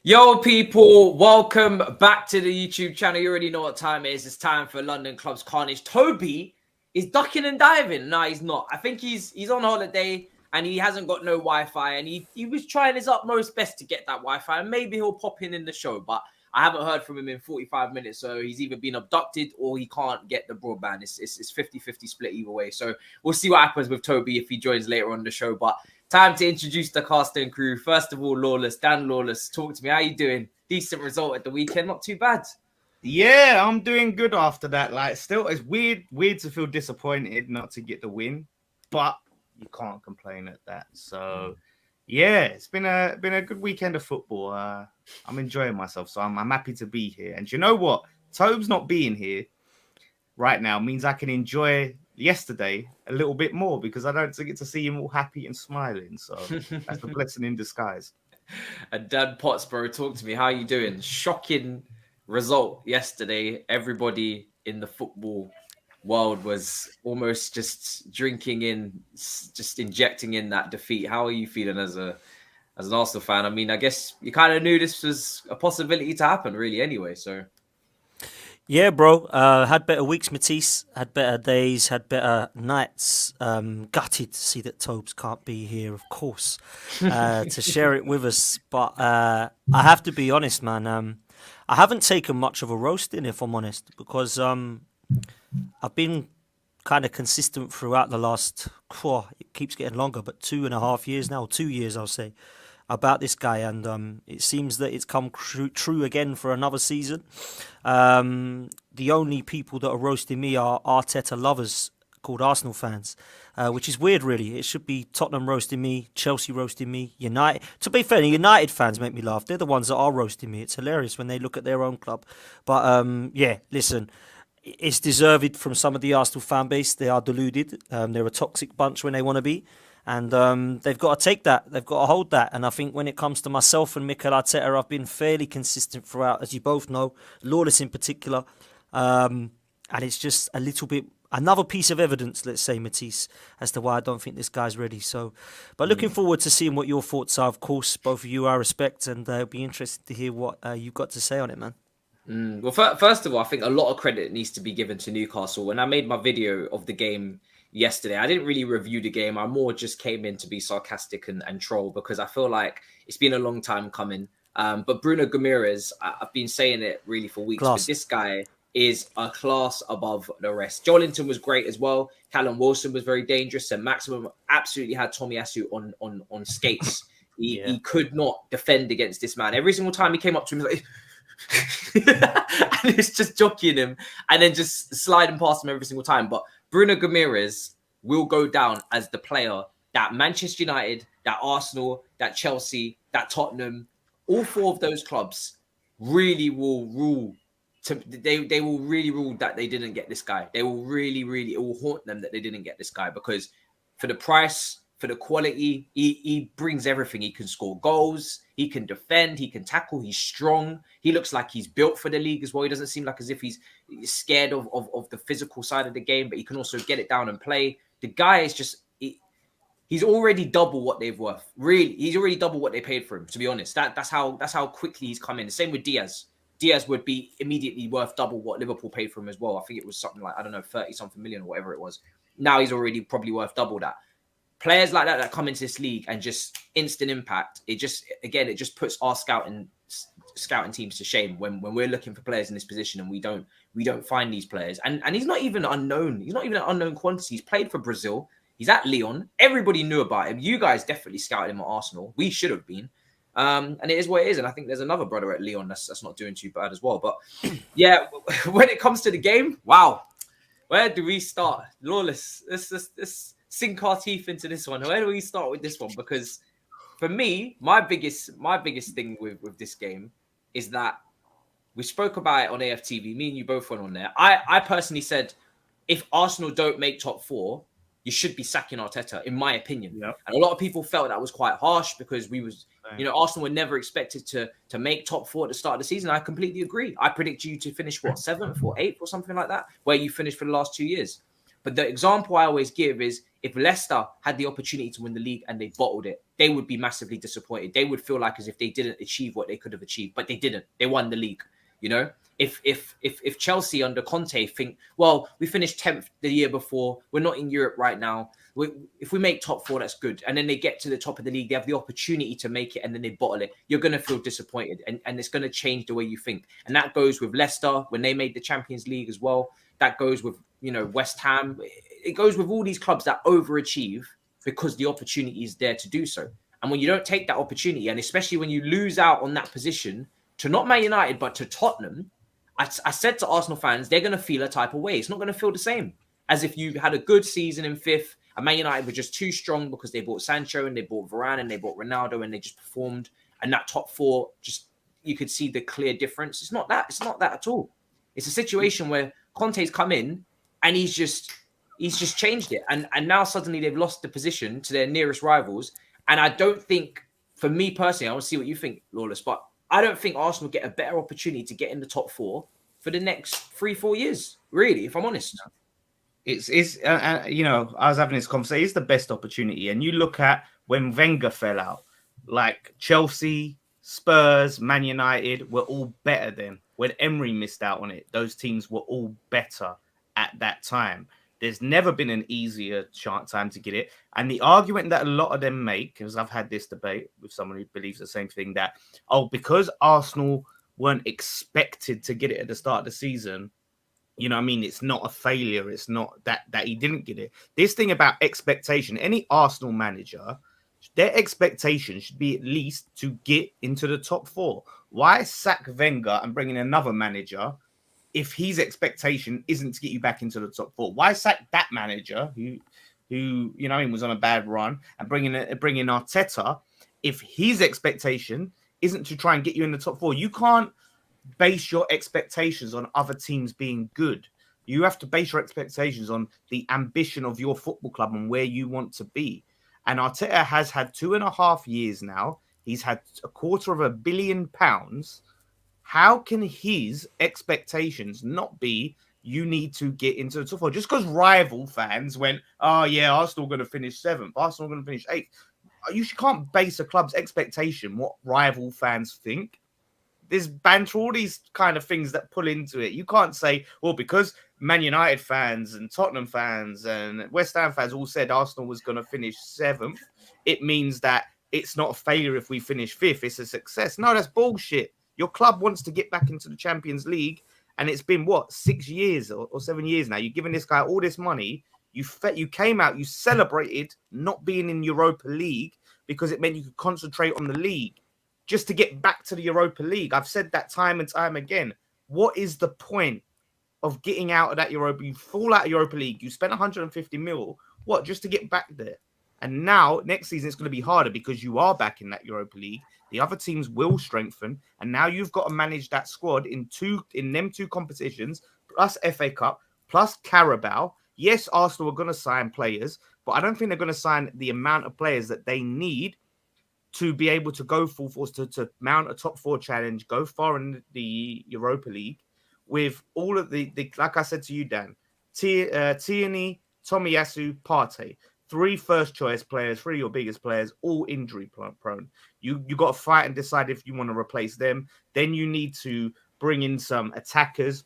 Yo, people, welcome back to the YouTube channel. You already know what time it is. It's time for London Club's Carnage. Toby is ducking and diving. No, he's not. I think he's on holiday and he hasn't got no Wi-Fi, and he was trying his utmost best to get that Wi-Fi, and maybe he'll pop in the show, but I haven't heard from him in 45 minutes, so he's either been abducted or he can't get the broadband. It's 50-50 split either way, so we'll see what happens with Toby if he joins later on the show, but time to introduce the cast and crew. First of all, Lawless. Dan Lawless, talk to me. How you doing? Decent result at the weekend. Not too bad. Yeah, I'm doing good after that. Like, still, it's weird to feel disappointed not to get the win, but you can't complain at that. So, yeah, it's been a good weekend of football. I'm enjoying myself, so I'm happy to be here. And you know what? Tobes not being here right now means I can enjoy yesterday a little bit more because I don't get to see him all happy and smiling. So that's a blessing in disguise. And Dan Pottsborough, talk to me. How are you doing? Shocking result yesterday. Everybody in the football world was almost just drinking in, just injecting in that defeat. How are you feeling as an Arsenal fan? I mean, I guess you kind of knew this was a possibility to happen, really, anyway. So. Yeah, bro. Had better weeks, Matisse. Had better days. Had better nights. Gutted to see that Tobes can't be here, of course, to share it with us. But I have to be honest, man. I haven't taken much of a roasting, if I'm honest, because I've been kind of consistent throughout the last. It keeps getting longer, but 2.5 years now, 2 years, I'll say, about this guy, and it seems that it's come true again for another season. The only people that are roasting me are Arteta lovers called Arsenal fans, which is weird, really. It should be Tottenham roasting me, Chelsea roasting me, United. To be fair, United fans make me laugh. They're the ones that are roasting me. It's hilarious when they look at their own club. But yeah, listen, it's deserved from some of the Arsenal fan base. They are deluded. They're a toxic bunch when they want to be. And they've got to take that. They've got to hold that. And I think when it comes to myself and Mikel Arteta, I've been fairly consistent throughout, as you both know, Lawless in particular. And it's just a little bit, another piece of evidence, let's say, Matisse, as to why I don't think this guy's ready. So, but looking forward to seeing what your thoughts are, of course. Both of you I respect, and it'll be interesting to hear what you've got to say on it, man. Well, first of all, I think a lot of credit needs to be given to Newcastle. When I made my video of the game yesterday, I didn't really review the game. I more just came in to be sarcastic and troll because I feel like it's been a long time coming. But Bruno Guimaraes, I've been saying it really for weeks, but this guy is a class above the rest. Joelinton was great as well. Callum Wilson was very dangerous, and Maximum absolutely had Tomiyasu on skates. He could not defend against this man. Every single time he came up to him, he was like, and it's just jockeying him and then just sliding past him every single time. But Bruno Guimaraes will go down as the player that Manchester United, that Arsenal, that Chelsea, that Tottenham, all four of those clubs really will rule. They will really rule that they didn't get this guy. They will really, it will haunt them that they didn't get this guy, because for the price, for the quality, he brings everything. He can score goals, he can defend, he can tackle, he's strong. He looks like he's built for the league as well. He doesn't seem like as if he's scared of the physical side of the game, but he can also get it down and play. The guy is just, he's already double what they've worth. Really, he's already double what they paid for him, to be honest. That's how quickly he's come in. The same with Diaz. Diaz would be immediately worth double what Liverpool paid for him as well. I think it was something like, 30-something million or whatever it was. Now he's already probably worth double that. Players like that come into this league and just instant impact. It just puts our scouting teams to shame when we're looking for players in this position and we don't find these players. And he's not even unknown. He's not even an unknown quantity. He's played for Brazil. He's at Lyon. Everybody knew about him. You guys definitely scouted him at Arsenal. We should have been. And it is what it is. And I think there's another brother at Lyon that's not doing too bad as well. But yeah, when it comes to the game, wow. Where do we start? Lawless. Let's sink our teeth into this one. Where do we start with this one? Because for me, my biggest thing with this game is that we spoke about it on AFTV. Me and you both went on there. I personally said, if Arsenal don't make top four, you should be sacking Arteta, in my opinion. Yep. And a lot of people felt that was quite harsh because Arsenal were never expected to make top four at the start of the season. I completely agree. I predict you to finish, 7th or 8th or something like that, where you finished for the last 2 years. But the example I always give is, if Leicester had the opportunity to win the league and they bottled it, they would be massively disappointed. They would feel like as if they didn't achieve what they could have achieved, but they didn't. They won the league, you know? If Chelsea under Conte think, well, we finished 10th the year before, we're not in Europe right now. If we make top 4, that's good. And then they get to the top of the league, they have the opportunity to make it, and then they bottle it. You're going to feel disappointed, and it's going to change the way you think. And that goes with Leicester when they made the Champions League as well. That goes with, you know, West Ham. It goes with all these clubs that overachieve because the opportunity is there to do so. And when you don't take that opportunity, and especially when you lose out on that position to not Man United, but to Tottenham, I said to Arsenal fans, they're going to feel a type of way. It's not going to feel the same as if you had a good season in 5th and Man United were just too strong because they bought Sancho and they bought Varane and they bought Ronaldo and they just performed. And that top 4, just you could see the clear difference. It's not that. It's not that at all. It's a situation where Conte's come in and he's just changed it. And now suddenly they've lost the position to their nearest rivals. And I don't think, for me personally, I want to see what you think, Lawless, but I don't think Arsenal get a better opportunity to get in the top 4 for the next 3-4 years, really, if I'm honest. It's you know, I was having this conversation. It's the best opportunity. And you look at when Wenger fell out, like Chelsea, Spurs, Man United were all better then. When Emery missed out on it, those teams were all better at that time. There's never been an easier time to get it. And the argument that a lot of them make, because I've had this debate with someone who believes the same thing, that, because Arsenal weren't expected to get it at the start of the season, you know what I mean? It's not a failure. It's not that he didn't get it. This thing about expectation, any Arsenal manager, their expectation should be at least to get into the top 4. Why sack Wenger and bring in another manager if his expectation isn't to get you back into the top 4? Why sack that manager who you know what I mean, was on a bad run, and bring in Arteta if his expectation isn't to try and get you in the top 4? You can't base your expectations on other teams being good. You have to base your expectations on the ambition of your football club and where you want to be. And Arteta has had 2.5 years now. He's had £250 million. How can his expectations not be you need to get into the top 4? Just because rival fans went, oh yeah, Arsenal going to finish 7th, Arsenal going to finish 8th. You can't base a club's expectation what rival fans think. There's banter, all these kind of things that pull into it. You can't say, well, because Man United fans and Tottenham fans and West Ham fans all said Arsenal was going to finish 7th, it means that it's not a failure if we finish 5th. It's a success. No, that's bullshit. Your club wants to get back into the Champions League, and it's been, 6 years or 7 years now. You're giving this guy all this money. You came out, you celebrated not being in Europa League because it meant you could concentrate on the league just to get back to the Europa League. I've said that time and time again. What is the point of getting out of that Europa? You fall out of Europa League. You spent 150 mil. What? Just to get back there. And now, next season, it's going to be harder because you are back in that Europa League. The other teams will strengthen. And now you've got to manage that squad in them two competitions, plus FA Cup, plus Carabao. Yes, Arsenal are going to sign players, but I don't think they're going to sign the amount of players that they need to be able to go full force, to mount a top 4 challenge, go far in the Europa League with all of the like I said to you, Dan, Tierney, Tomiyasu, Partey. 3 first choice players, 3 of your biggest players, all injury prone. You got to fight and decide if you want to replace them. Then you need to bring in some attackers.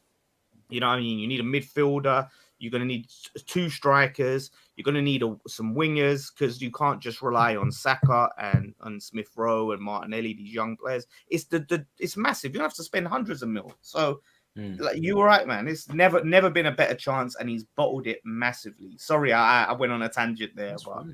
You know what I mean? You need a midfielder. You're going to need 2 strikers. You're going to need some wingers because you can't just rely on Saka and Smith Rowe and Martinelli, these young players. It's massive. You don't have to spend hundreds of mil. So like, you were right, man. It's never been a better chance, and he's bottled it massively. Sorry, I went on a tangent there. But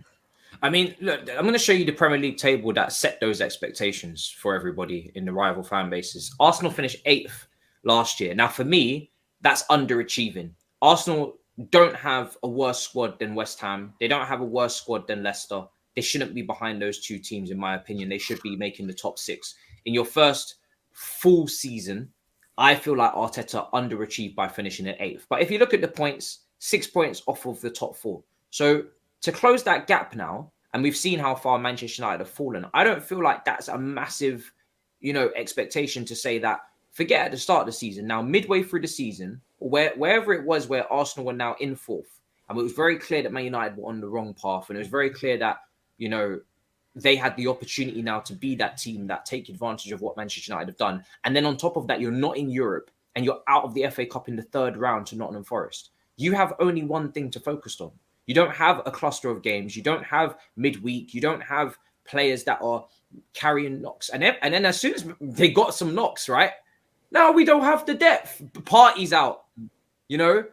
I mean, look, I'm going to show you the Premier League table that set those expectations for everybody in the rival fan bases. Arsenal finished 8th last year. Now, for me, that's underachieving. Arsenal don't have a worse squad than West Ham. They don't have a worse squad than Leicester. They shouldn't be behind those 2 teams, in my opinion. They should be making the top 6. In your first full season, I feel like Arteta underachieved by finishing at 8th. But if you look at the points, 6 points off of the top 4. So to close that gap now, and we've seen how far Manchester United have fallen, I don't feel like that's a massive, expectation to say that, forget at the start of the season. Now, midway through the season, wherever it was where Arsenal were now in 4th, And it was very clear that Man United were on the wrong path. And it was very clear that, you know, they had the opportunity now to be that team that take advantage of what Manchester United have done. And then on top of that, you're not in Europe and you're out of the FA Cup in the 3rd round to Nottingham Forest. You have only one thing to focus on. You don't have a cluster of games. You don't have midweek. You don't have players that are carrying knocks. And then as soon as they got some knocks, right? Now we don't have the depth. Partey's out, you know,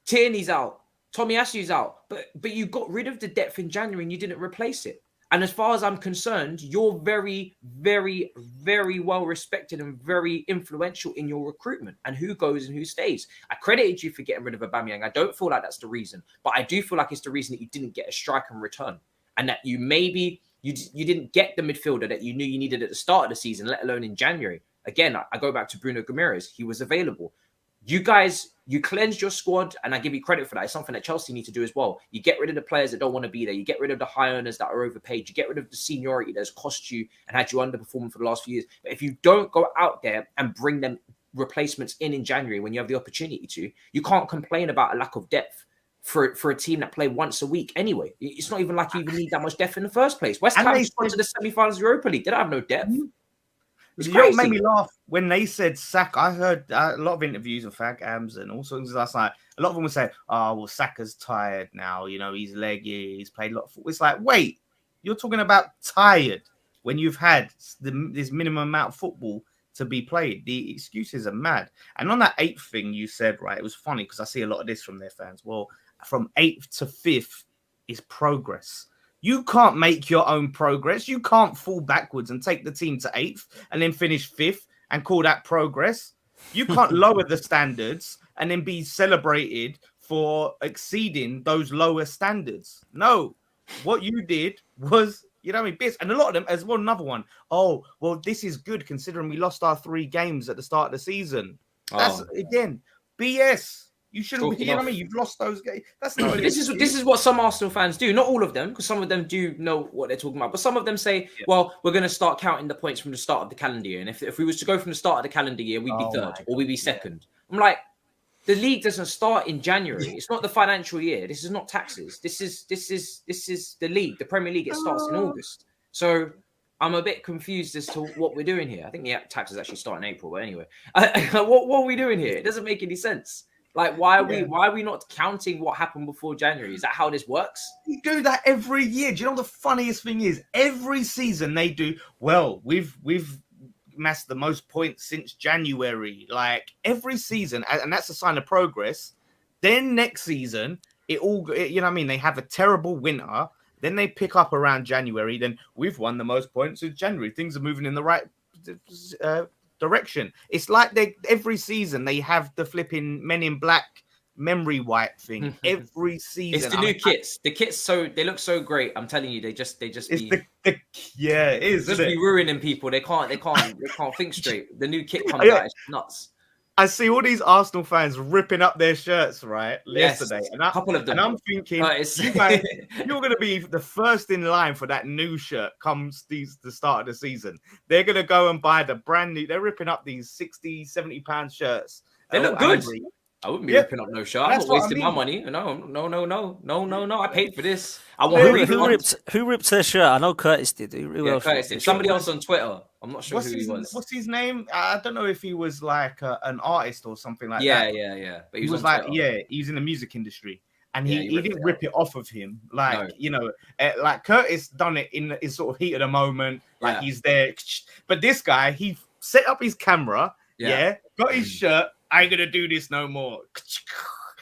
Tierney's out, Tomiyasu's out. But you got rid of the depth in January and you didn't replace it. And as far as I'm concerned, you're very, very, very well respected and very influential in your recruitment and who goes and who stays. I credited you for getting rid of Aubameyang. I don't feel like that's the reason, but I do feel like it's the reason that you didn't get a striker in return and that you didn't get the midfielder that you knew you needed at the start of the season, let alone in January. Again, I go back to Bruno Guimaraes. He was available. You guys, you cleansed your squad, and I give you credit for that. It's something that Chelsea need to do as well. You get rid of the players that don't want to be there. You get rid of the high earners that are overpaid. You get rid of the seniority that's cost you and had you underperforming for the last few years. But if you don't go out there and bring them replacements in January when you have the opportunity to, you can't complain about a lack of depth for a team that play once a week anyway. It's not even like you even need that much depth in the first place. West Ham got to the semi-finals of Europa League. They don't have no depth. You know what made me laugh when they said Saka? I heard a lot of interviews with Fag and all sorts last night. A lot of them would say, "Oh, well, Saka's tired now. You know, he's leggy. He's played a lot of football." It's like, wait, you're talking about tired when you've had this minimum amount of football to be played. The excuses are mad. And on that 8th thing you said, right, it was funny because I see a lot of this from their fans. Well, from 8th to 5th is progress. You can't make your own progress. You can't fall backwards and take the team to 8th and then finish 5th and call that progress. You can't lower the standards and then be celebrated for exceeding those lower standards. No, what you did was, you know what I mean, bits. And a lot of them, as well, another one. Oh, well, this is good considering we lost our 3 games at the start of the season. That's, again, BS. You shouldn't be, you know what I mean? You've lost those games. That's not. This is what some Arsenal fans do. Not all of them, because some of them do know what they're talking about. But some of them say, well, we're going to start counting the points from the start of the calendar year. And if we was to go from the start of the calendar year, we'd be 3rd or we'd be 2nd. I'm like, the league doesn't start in January. It's not the financial year. This is not taxes. This is the league, the Premier League. It starts in August. So I'm a bit confused as to what we're doing here. I think the taxes actually start in April. But anyway, what are we doing here? It doesn't make any sense. Like, why are we not counting what happened before January? Is that how this works? You do that every year. Do you know what the funniest thing is? Every season they do, well, we've amassed the most points since January. Like, every season, and that's a sign of progress. Then next season, you know what I mean? They have a terrible winter. Then they pick up around January. Then we've won the most points since January. Things are moving in the right direction. It's like every season they have the flipping Men in Black memory wipe thing every season. It's the new kits. The kits they look so great. I'm telling you, they just it's it is. Just be ruining people. They can't think straight. The new kit comes out. It's nuts. I see all these Arsenal fans ripping up their shirts, right? Yes, yesterday. A couple of them. And I'm thinking, you guys, you're going to be the first in line for that new shirt comes the start of the season. They're going to go and buy the brand new. They're ripping up these 60, 70 pound shirts. They look good. I wouldn't be ripping up no shirt. I'm not wasting my money. No. I paid for this. I want who ripped their shirt? I know Curtis did. Curtis did. Somebody else on Twitter. I'm not sure who he was. What's his name? I don't know if he was like an artist or something like that. Yeah. But he was like, he was in the music industry. And he didn't rip it off of him. Like, you know, like Curtis done it in sort of heat of the moment. Like he's there. But this guy, he set up his camera. Got his shirt. I ain't gonna do this no more.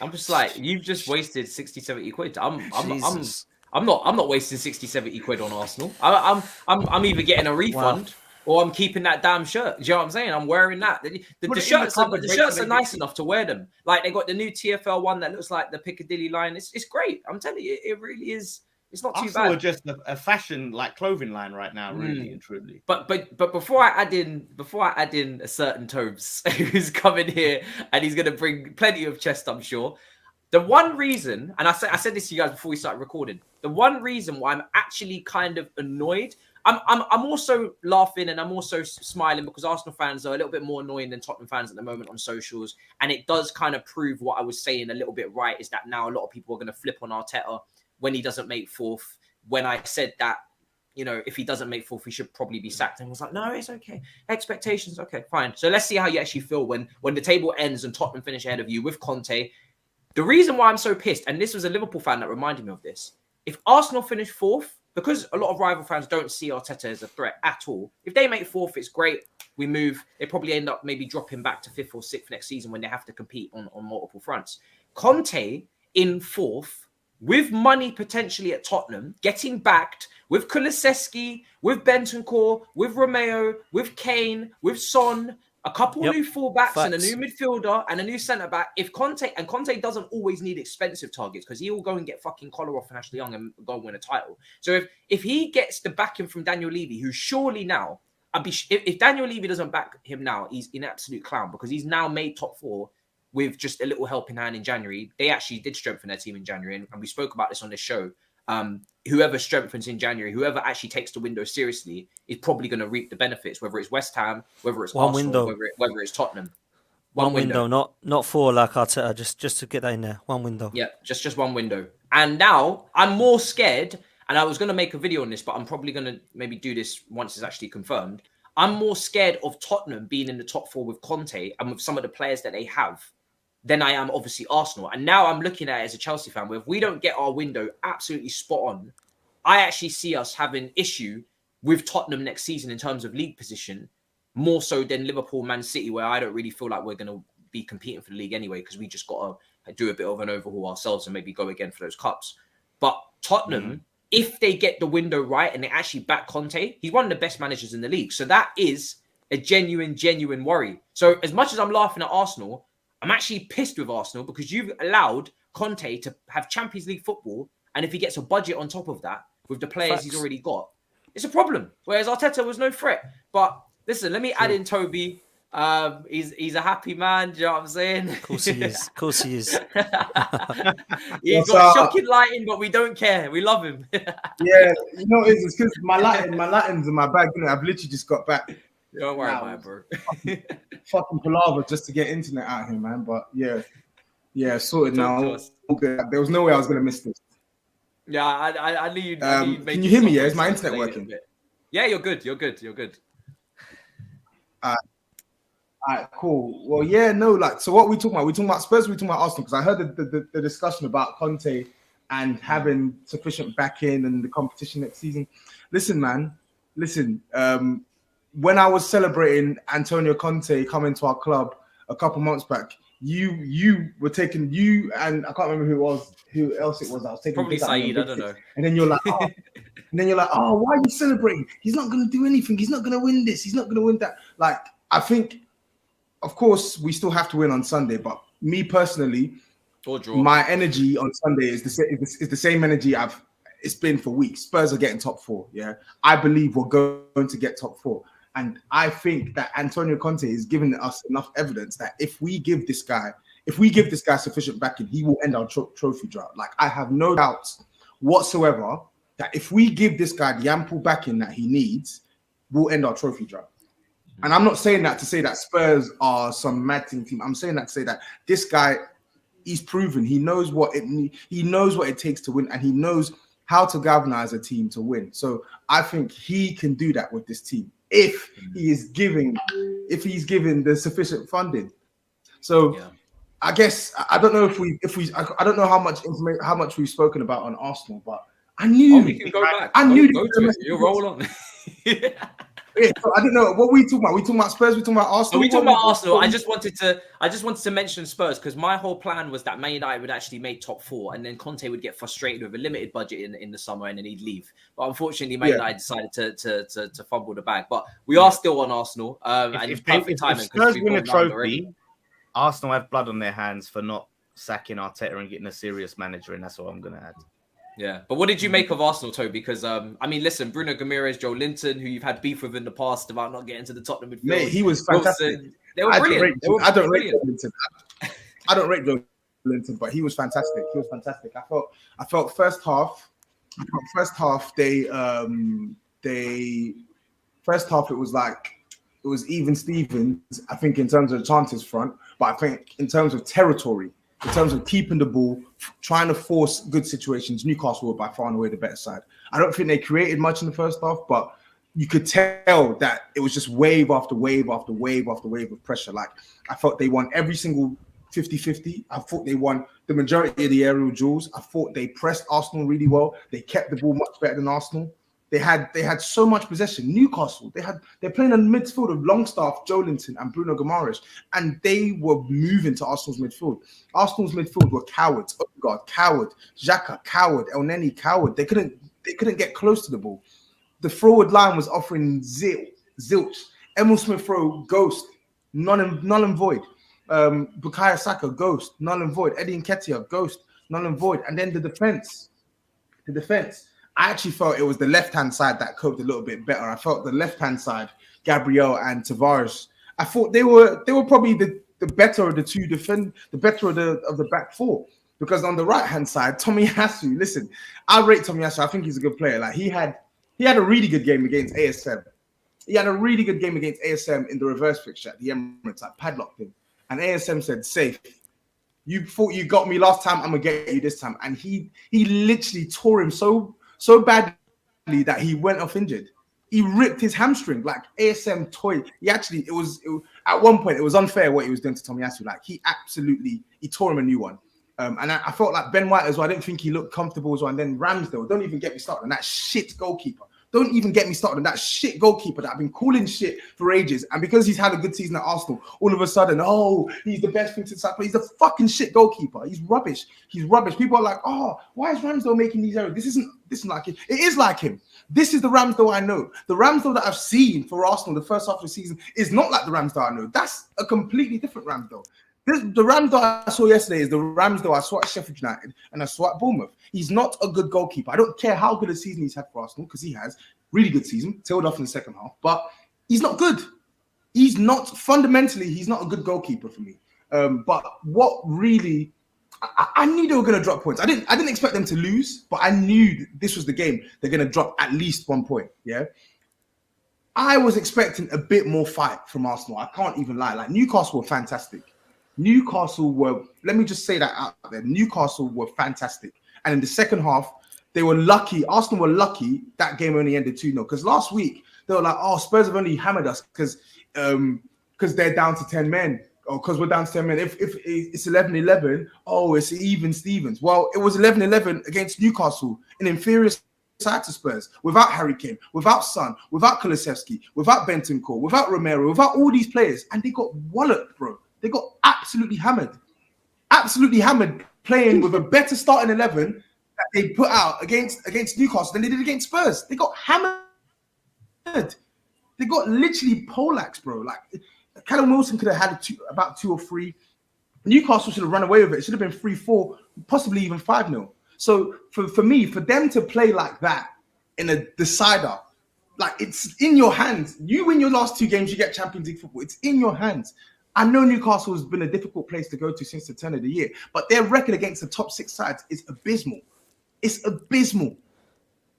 I'm just like, you've just wasted 60, 70 quid. I'm not wasting 60, 70 quid on Arsenal. I'm either getting a refund or I'm keeping that damn shirt. Do you know what I'm saying? I'm wearing that. The shirts are nice enough to wear them. Like, they got the new TFL one that looks like the Piccadilly line. It's great. I'm telling you, it really is. It's not too bad. It's just a fashion like clothing line right now, really and truly. But before I add in a certain Tobs who's coming here and he's gonna bring plenty of chest, I'm sure. The one reason, and I said this to you guys before we started recording, the one reason why I'm actually kind of annoyed I'm also laughing and I'm also smiling because Arsenal fans are a little bit more annoying than Tottenham fans at the moment on socials, and it does kind of prove what I was saying a little bit right, is that now a lot of people are going to flip on Arteta when he doesn't make fourth. When I said that, you know, if he doesn't make fourth, he should probably be sacked. And I was like, no, it's okay. Expectations, okay, fine. So let's see how you actually feel when the table ends and Tottenham finish ahead of you with Conte. The reason why I'm so pissed, and this was a Liverpool fan that reminded me of this, if Arsenal finish fourth, because a lot of rival fans don't see Arteta as a threat at all, if they make fourth, it's great. We move. They probably end up maybe dropping back to fifth or sixth next season when they have to compete on multiple fronts. Conte in fourth, with money potentially at Tottenham, getting backed with Kulusevski, with Bentancur, with Romeo, with Kane, with Son, a couple new fullbacks and a new midfielder and a new centre-back. If Conte doesn't always need expensive targets because he will go and get fucking Kolarov and Ashley Young and go and win a title. So if he gets the backing from Daniel Levy, who surely now, if Daniel Levy doesn't back him now, he's an absolute clown because he's now made top four with just a little helping hand in January. They actually did strengthen their team in January, and we spoke about this on this show. Whoever strengthens in January, whoever actually takes the window seriously, is probably going to reap the benefits, whether it's West Ham, whether it's Arsenal, whether it's Tottenham. One window, not four like Arteta, just to get that in there. One window. Yeah, just one window. And now I'm more scared, and I was going to make a video on this, but I'm probably going to maybe do this once it's actually confirmed. I'm more scared of Tottenham being in the top four with Conte and with some of the players that they have than I am obviously Arsenal. And now I'm looking at it as a Chelsea fan, where if we don't get our window absolutely spot on, I actually see us having issue with Tottenham next season in terms of league position, more so than Liverpool, Man City, where I don't really feel like we're going to be competing for the league anyway, because we just got to do a bit of an overhaul ourselves and maybe go again for those cups. But Tottenham, if they get the window right and they actually back Conte, he's one of the best managers in the league. So that is a genuine worry. So as much as I'm laughing at Arsenal, I'm actually pissed with Arsenal because you've allowed Conte to have Champions League football, and if he gets a budget on top of that with the players he's already got, it's a problem. Whereas Arteta was no threat. But listen, let me add in Toby. He's a happy man. Do you know what I'm saying? Of course he is. Of course he is. He's got shocking lighting, but we don't care. We love him. Yeah, you know, it's because my lighting's in my bag. You know, I've literally just got back. Don't worry about it, bro. Fucking palaver just to get internet out here, man. But yeah, sorted now. There was no way I was gonna miss this. Yeah, I knew you'd can you hear me? Yeah, is my internet working? Yeah, you're good. You're good. All right, cool. Well, yeah, no, like, so what we talking about? We talking about Spurs. We talking about Arsenal because I heard the discussion about Conte and having sufficient backing and the competition next season. Listen, man. When I was celebrating Antonio Conte coming to our club a couple months back, you were taking and I can't remember who else it was. I was taking probably Saeed, I don't know. And then you're like, oh, why are you celebrating? He's not going to do anything. He's not going to win this. He's not going to win that. Like, I think, of course, we still have to win on Sunday. But me personally, my energy on Sunday is the same energy it's been for weeks. Spurs are getting top four. Yeah, I believe we're going to get top four. And I think that Antonio Conte is giving us enough evidence that if we give this guy sufficient backing, he will end our trophy drought. Like, I have no doubts whatsoever that if we give this guy the ample backing that he needs, we'll end our trophy drought. And I'm not saying that to say that Spurs are some mad team. I'm saying that to say that this guy, he's proven he knows what it takes to win, and he knows how to galvanize a team to win. So I think he can do that with this team if he's given the sufficient funding. So I guess I don't know I don't know how much we've spoken about on Arsenal, but I knew we can go back. I knew you'll roll on. Yeah, so I don't know what we talking about. We talking about Spurs. We talking about Arsenal. We talking about Arsenal. I just wanted to mention Spurs because my whole plan was that Man United would actually make top four, and then Conte would get frustrated with a limited budget in the summer, and then he'd leave. But unfortunately, Man United decided to fumble the bag. But we are still on Arsenal, and it's perfect timing. If Spurs win a trophy, Arsenal have blood on their hands for not sacking Arteta and getting a serious manager, and that's what I'm going to add. Yeah, but what did you make of Arsenal, Toby? Because I mean, listen, Bruno Guimaraes, Joe Linton, who you've had beef with in the past about not getting to the Tottenham midfield. Mate, he was fantastic. Wilson, they were brilliant. I don't rate Joe Linton. I don't rate Joe Linton, but he was fantastic. I felt first half they they first half it was even Stevens, I think, in terms of the chances front, but I think in terms of territory, in terms of keeping the ball, trying to force good situations, Newcastle were by far and away the better side. I don't think they created much in the first half, but you could tell that it was just wave after wave after wave after wave of pressure. Like, I felt they won every single 50-50. I thought they won the majority of the aerial duels. I thought they pressed Arsenal really well. They kept the ball much better than Arsenal. They had so much possession. Newcastle, they're playing a midfield of Longstaff, Joelinton, and Bruno Guimaraes, and they were moving to Arsenal's midfield. Arsenal's midfield were cowards. Odegaard, coward. Xhaka, coward. El Neni, coward. They couldn't get close to the ball. The forward line was offering zilch. Emil Smith-Rowe, ghost, null and void. Bukayo Saka, ghost, null and void. Eddie Nketiah, ghost, null and void. And then the defense. I actually felt it was the left-hand side that coped a little bit better. I felt the left-hand side, Gabriel and Tavares, I thought they were probably the better of the two the better of the back four. Because on the right-hand side, Tomiyasu, listen, I rate Tomiyasu. I think he's a good player. Like, he had a really good game against ASM. He had a really good game against ASM in the reverse fixture at the Emirates. I padlocked him. And ASM said, safe. You thought you got me last time, I'm going to get you this time. And he literally tore him so badly that he went off injured. He ripped his hamstring, like ASM toy. It was at one point, it was unfair what he was doing to Tomiyasu. Like, he tore him a new one. And I felt like Ben White as well. I didn't think he looked comfortable as well. And then Ramsdale, don't even get me started on that shit goalkeeper. Don't even get me started on that shit goalkeeper that I've been calling shit for ages. And because he's had a good season at Arsenal, all of a sudden, he's the best thing since I played. He's a fucking shit goalkeeper. He's rubbish. People are like, why is Ramsdale making these errors? This isn't like him. It is like him. This is the Ramsdale I know. The Ramsdale that I've seen for Arsenal the first half of the season is not like the Ramsdale I know. That's a completely different Ramsdale. The Ramsdale I saw yesterday is the Ramsdale I saw at Sheffield United and I saw at Bournemouth. He's not a good goalkeeper. I don't care how good a season he's had for Arsenal, because he has really good season, tailed off in the second half, but he's not good. He's not a good goalkeeper for me. But what really, I knew they were going to drop points. I didn't expect them to lose, but I knew this was the game. They're going to drop at least 1 point. Yeah. I was expecting a bit more fight from Arsenal. I can't even lie. Like, Newcastle were fantastic. Let me just say that out there. Newcastle were fantastic. And in the second half, they were lucky. Arsenal were lucky that game only ended 2-0. Because last week, they were like, Spurs have only hammered us because they're down to 10 men. Or because we're down to 10 men. If it's 11-11, it's even Stevens. Well, it was 11-11 against Newcastle, an inferior side to Spurs, without Harry Kane, without Son, without Kulusevski, without Bentancur, without Romero, without all these players. And they got walloped, bro. They got absolutely hammered. Absolutely hammered, playing with a better starting 11 that they put out against Newcastle than they did against Spurs. They got hammered. They got literally poleaxed, bro. Like, Callum Wilson could have had about 2 or 3. Newcastle should have run away with it. It should have been 3-4, possibly even 5-0. So for me, for them to play like that in a decider, like, it's in your hands. You win your last 2 games, you get Champions League football. It's in your hands. I know Newcastle has been a difficult place to go to since the turn of the year, but their record against the top 6 sides is abysmal. It's abysmal.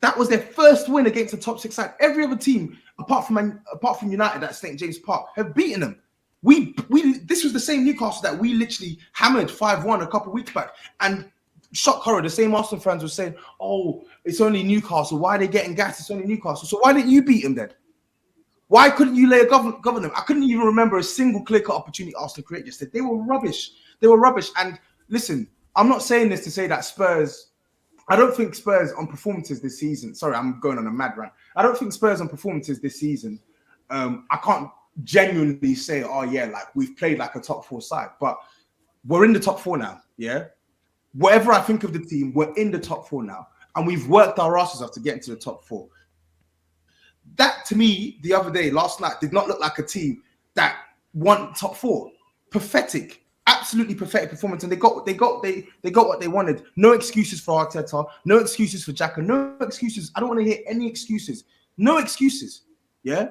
That was their first win against the top 6 side. Every other team, apart from United at St. James Park, have beaten them. This was the same Newcastle that we literally hammered 5-1 a couple of weeks back. And shock horror, the same Arsenal fans were saying, it's only Newcastle. Why are they getting gassed? It's only Newcastle. So why didn't you beat them then? Why couldn't you lay a govern them? I couldn't even remember a single clear-cut opportunity Arsenal created yesterday. They were rubbish. And listen, I'm not saying this to say that Spurs, I don't think Spurs on performances this season, sorry, I'm going on a mad rant. I don't think Spurs on performances this season, I can't genuinely say, like, we've played like a top 4 side, but we're in the top 4 now, yeah? Whatever I think of the team, we're in the top 4 now, and we've worked our asses off to get into the top 4. That, to me, the other day, last night, did not look like a team that won top 4. Pathetic, absolutely pathetic performance, and they got what they wanted. No excuses for Arteta, no excuses for Xhaka, no excuses. I don't want to hear any excuses. No excuses. Yeah,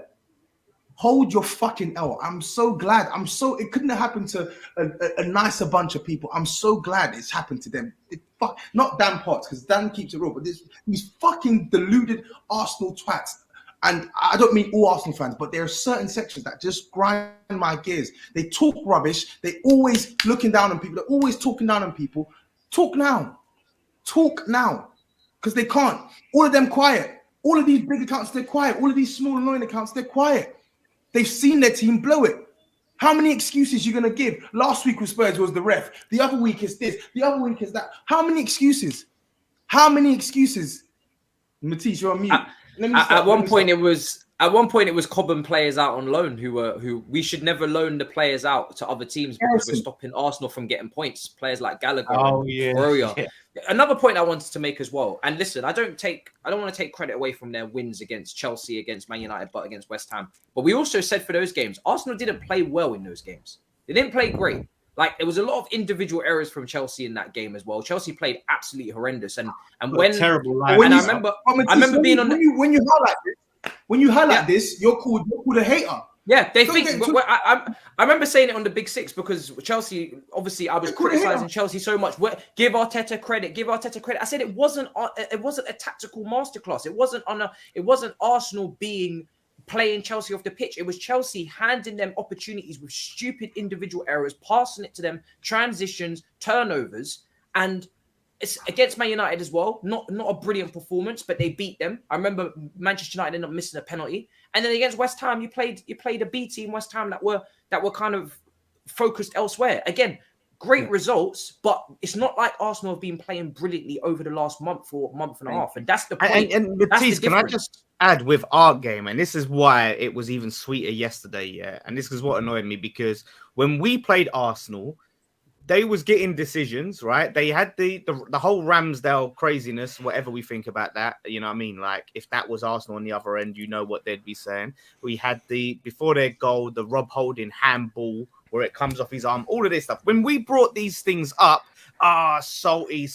hold your fucking L. I'm so glad. It couldn't have happened to a nicer bunch of people. I'm so glad it's happened to them. Not Dan Potts, because Dan keeps it real, but these fucking deluded Arsenal twats And I don't mean all Arsenal fans, but there are certain sections that just grind my gears. They talk rubbish. They always looking down on people. They're always talking down on people. Talk now. Talk now. Because they can't. All of them quiet. All of these big accounts, they're quiet. All of these small annoying accounts, they're quiet. They've seen their team blow it. How many excuses you going to give? Last week with Spurs was the ref. The other week is this. The other week is that. How many excuses? How many excuses? Matisse, you're on mute. At one point it was Cobham players out on loan who we should never loan the players out to other teams because we're stopping Arsenal from getting points. Players like Gallagher and Broya. Yeah. Another point I wanted to make as well. And listen, I don't want to take credit away from their wins against Chelsea, against Man United, but against West Ham. But we also said for those games, Arsenal didn't play well in those games. They didn't play great. Like there was a lot of individual errors from Chelsea in that game as well. Chelsea played absolutely horrendous, and when terrible line. And I remember being on when you highlight this, you're called a hater. Yeah, they think. I remember saying it on the Big Six because Chelsea. Obviously, I was criticizing Chelsea so much. Give Arteta credit. Give Arteta credit. I said it wasn't a tactical masterclass. It wasn't Arsenal playing Chelsea off the pitch. It was Chelsea handing them opportunities with stupid individual errors, passing it to them, transitions, turnovers, and it's against Man United as well. Not a brilliant performance, but they beat them. I remember Manchester United ended up missing a penalty, and then against West Ham, you played a B team West Ham that were kind of focused elsewhere. Again, great results, but it's not like Arsenal have been playing brilliantly over the last month or month and a half, and that's the point. And Matisse, can I just add with our game, and this is why it was even sweeter yesterday, yeah. And this is what annoyed me because when we played Arsenal, they was getting decisions, right? They had the whole Ramsdale craziness, whatever we think about that. You know what I mean? Like, if that was Arsenal on the other end, you know what they'd be saying. We had before their goal, the Rob Holding handball, where it comes off his arm, all of this stuff. When we brought these things up, salty.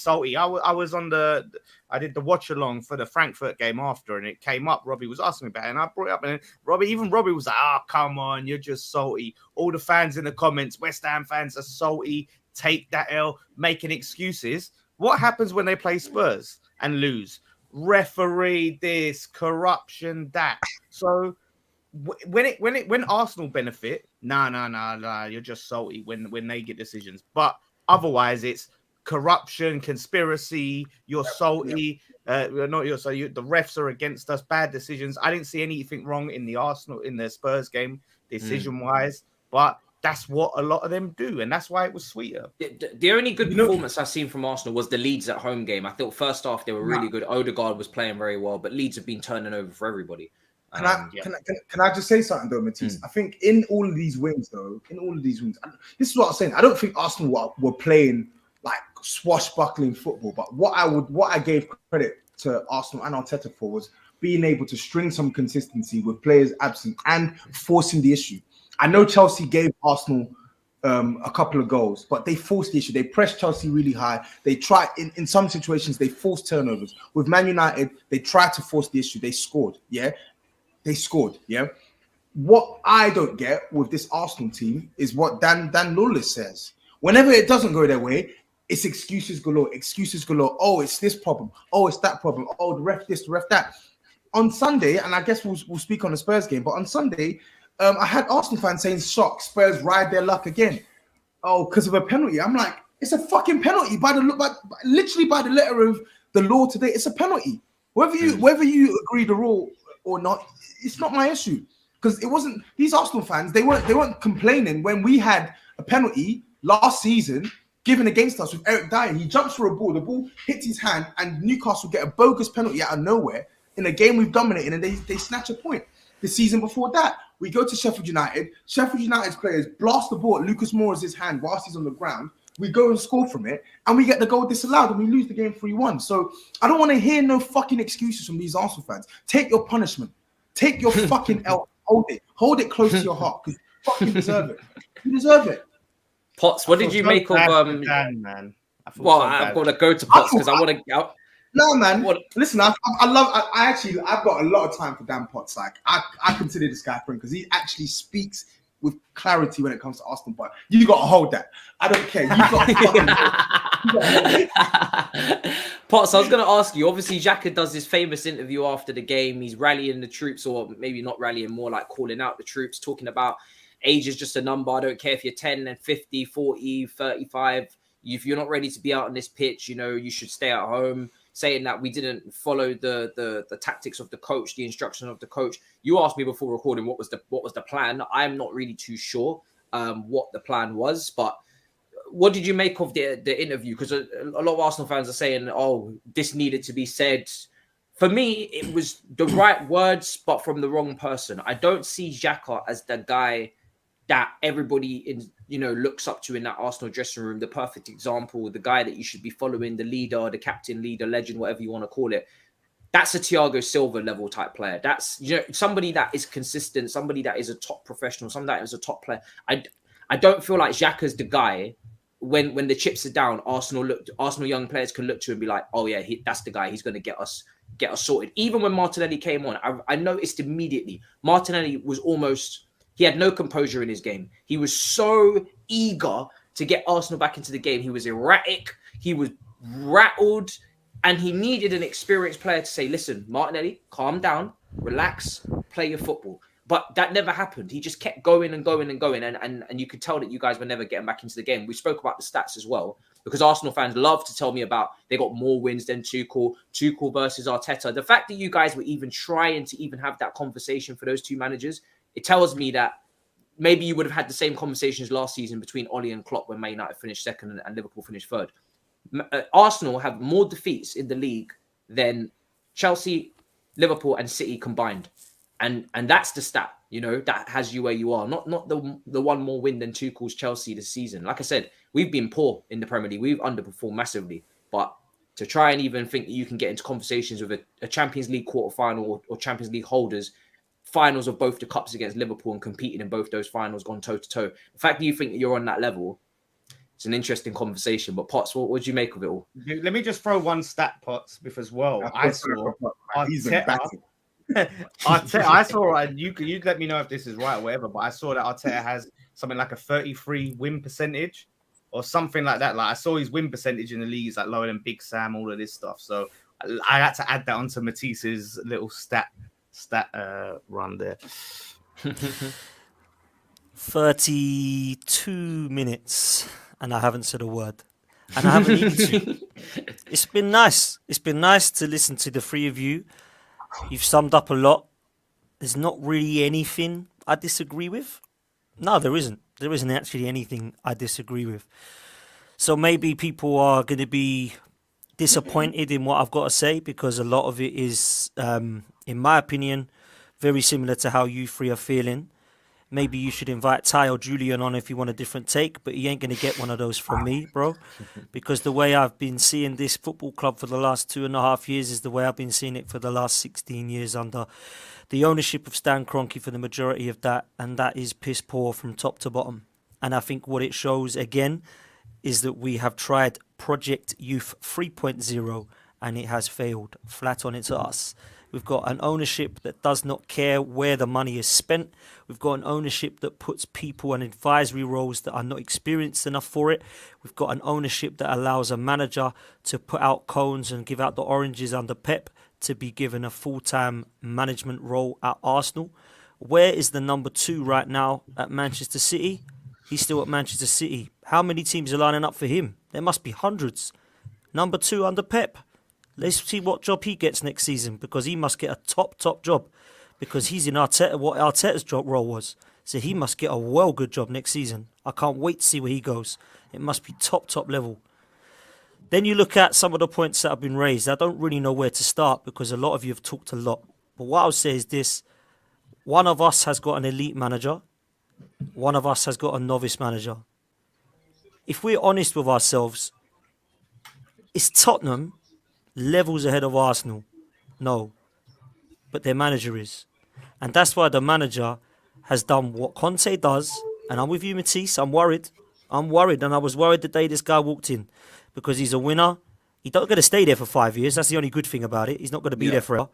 I did the watch along for the Frankfurt game after, and it came up. Robbie was asking me about it, and I brought it up, and Robbie was like, come on, you're just salty. All the fans in the comments, West Ham fans are salty, take that L, making excuses. What happens when they play Spurs and lose? Referee this, corruption that. So when Arsenal benefit, nah, you're just salty when they get decisions. But otherwise, it's corruption, conspiracy. You're salty. Not you're so. The refs are against us. Bad decisions. I didn't see anything wrong in the Spurs game, decision wise. But that's what a lot of them do, and that's why it was sweeter. The only good performance I've seen from Arsenal was the Leeds at home game. I thought first half they were really good. Odegaard was playing very well, but Leeds have been turning over for everybody. Can I just say something though, Matisse? I think in all of these wins, this is what I'm saying. I don't think Arsenal were playing like swashbuckling football, but what I gave credit to Arsenal and Arteta for was being able to string some consistency with players absent and forcing the issue. I know Chelsea gave Arsenal a couple of goals, but they forced the issue. They pressed Chelsea really high. They tried in some situations they forced turnovers. With Man United, they tried to force the issue. They scored, yeah. They scored, yeah. What I don't get with this Arsenal team is what Dan Lawless says. Whenever it doesn't go their way, it's excuses galore. Excuses galore. Oh, it's this problem. Oh, it's that problem. Oh, the ref this, the ref that. On Sunday, and I guess we'll speak on the Spurs game, but on Sunday, I had Arsenal fans saying, "Shock, Spurs ride their luck again." Oh, because of a penalty. I'm like, it's a fucking penalty literally by the letter of the law today. It's a penalty. Whether you agree the rule or not, it's not my issue. Because it wasn't these Arsenal fans. They weren't complaining when we had a penalty last season given against us with Eric Dyer. He jumps for a ball, the ball hits his hand, and Newcastle get a bogus penalty out of nowhere in a game we've dominated, and they snatch a point. The season before that, we go to Sheffield United. Sheffield United's players blast the ball at Lucas Moura's hand whilst he's on the ground. We go and score from it, and we get the goal disallowed, and we lose the game 3-1. So I don't want to hear no fucking excuses from these Arsenal fans. Take your punishment. Take your fucking L. Hold it close to your heart, because you fucking deserve it. You deserve it. Potts, what did you make of Dan, man? Well, I've got to go to Potts because I want to. No, man. Listen, I've got a lot of time for Dan Potts. Like, I consider this guy friend because he actually speaks with clarity when it comes to Arsenal. But you got to hold that. I don't care. You got to Potts, I was going to ask you, obviously Xhaka does this famous interview after the game. He's rallying the troops, or maybe not rallying, more like calling out the troops, talking about age is just a number. I don't care if you're 10 and 50, 40, 35. If you're not ready to be out on this pitch, you know, you should stay at home, saying that we didn't follow the tactics of the coach, the instruction of the coach. You asked me before recording what was the plan. I'm not really too sure what the plan was, but what did you make of the interview? Because a lot of Arsenal fans are saying, oh, this needed to be said. For me, it was the right words, but from the wrong person. I don't see Xhaka as the guy that everybody looks up to in that Arsenal dressing room, the perfect example, the guy that you should be following, the leader, the captain, leader, legend, whatever you want to call it. That's a Thiago Silva level type player. That's somebody that is consistent, somebody that is a top professional, somebody that is a top player. I don't feel like Xhaka's the guy. When the chips are down, Arsenal young players can look to and be like, oh yeah, that's the guy. He's going to get us sorted. Even when Martinelli came on, I noticed immediately Martinelli was he had no composure in his game. He was so eager to get Arsenal back into the game. He was erratic. He was rattled, and he needed an experienced player to say, listen, Martinelli, calm down, relax, play your football. But that never happened. He just kept going and going and going. And you could tell that you guys were never getting back into the game. We spoke about the stats as well, because Arsenal fans love to tell me about they got more wins than Tuchel versus Arteta. The fact that you guys were even trying to even have that conversation for those two managers, it tells me that maybe you would have had the same conversations last season between Ole and Klopp when Man United finished second and Liverpool finished third. Arsenal have more defeats in the league than Chelsea, Liverpool and City combined. And that's the stat, that has you where you are. Not the one more win than Tuchel's Chelsea this season. Like I said, we've been poor in the Premier League. We've underperformed massively. But to try and even think that you can get into conversations with a Champions League quarterfinal or Champions League holders, finals of both the cups against Liverpool and competing in both those finals, gone toe-to-toe. The fact that you think that you're on that level, it's an interesting conversation. But Potts, what do you make of it all? Let me just throw one stat, Potts, as well. I saw Arteta, you let me know if this is right or whatever, but I saw that Arteta has something like a 33 win percentage or something like that. Like I saw his win percentage in the league is like lower than Big Sam, all of this stuff. So I had to add that onto Matisse's little stat run there. 32 minutes and I haven't said a word. And I haven't needed to. It's been nice. It's been nice to listen to the three of you. You've summed up a lot. There's not really anything I disagree with. No, there isn't. There isn't actually anything I disagree with. So maybe people are going to be disappointed in what I've got to say because a lot of it is, in my opinion, very similar to how you three are feeling. Maybe you should invite Ty or Julian on if you want a different take, but you ain't going to get one of those from me, bro. Because the way I've been seeing this football club for the last 2.5 years is the way I've been seeing it for the last 16 years under the ownership of Stan Kroenke for the majority of that, and that is piss poor from top to bottom. And I think what it shows, again, is that we have tried Project Youth 3.0 and it has failed flat on its ass. We've got an ownership that does not care where the money is spent. We've got an ownership that puts people in advisory roles that are not experienced enough for it. We've got an ownership that allows a manager to put out cones and give out the oranges under Pep to be given a full-time management role at Arsenal. Where is the number 2 right now at Manchester City? He's still at Manchester City. How many teams are lining up for him? There must be hundreds. Number 2 under Pep. Let's see what job he gets next season, because he must get a top job, because he's in Arteta, what Arteta's job role was. So he must get a well good job next season. I can't wait to see where he goes. It must be top level. Then you look at some of the points that have been raised. I don't really know where to start because a lot of you have talked a lot. But what I'll say is this. One of us has got an elite manager. One of us has got a novice manager. If we're honest with ourselves, is Tottenham levels ahead of Arsenal? No. But their manager is. And that's why the manager has done what Conte does. And I'm with you, Matisse. I'm worried. And I was worried the day this guy walked in. Because he's a winner. He's not going to stay there for 5 years. That's the only good thing about it. He's not going to be there forever.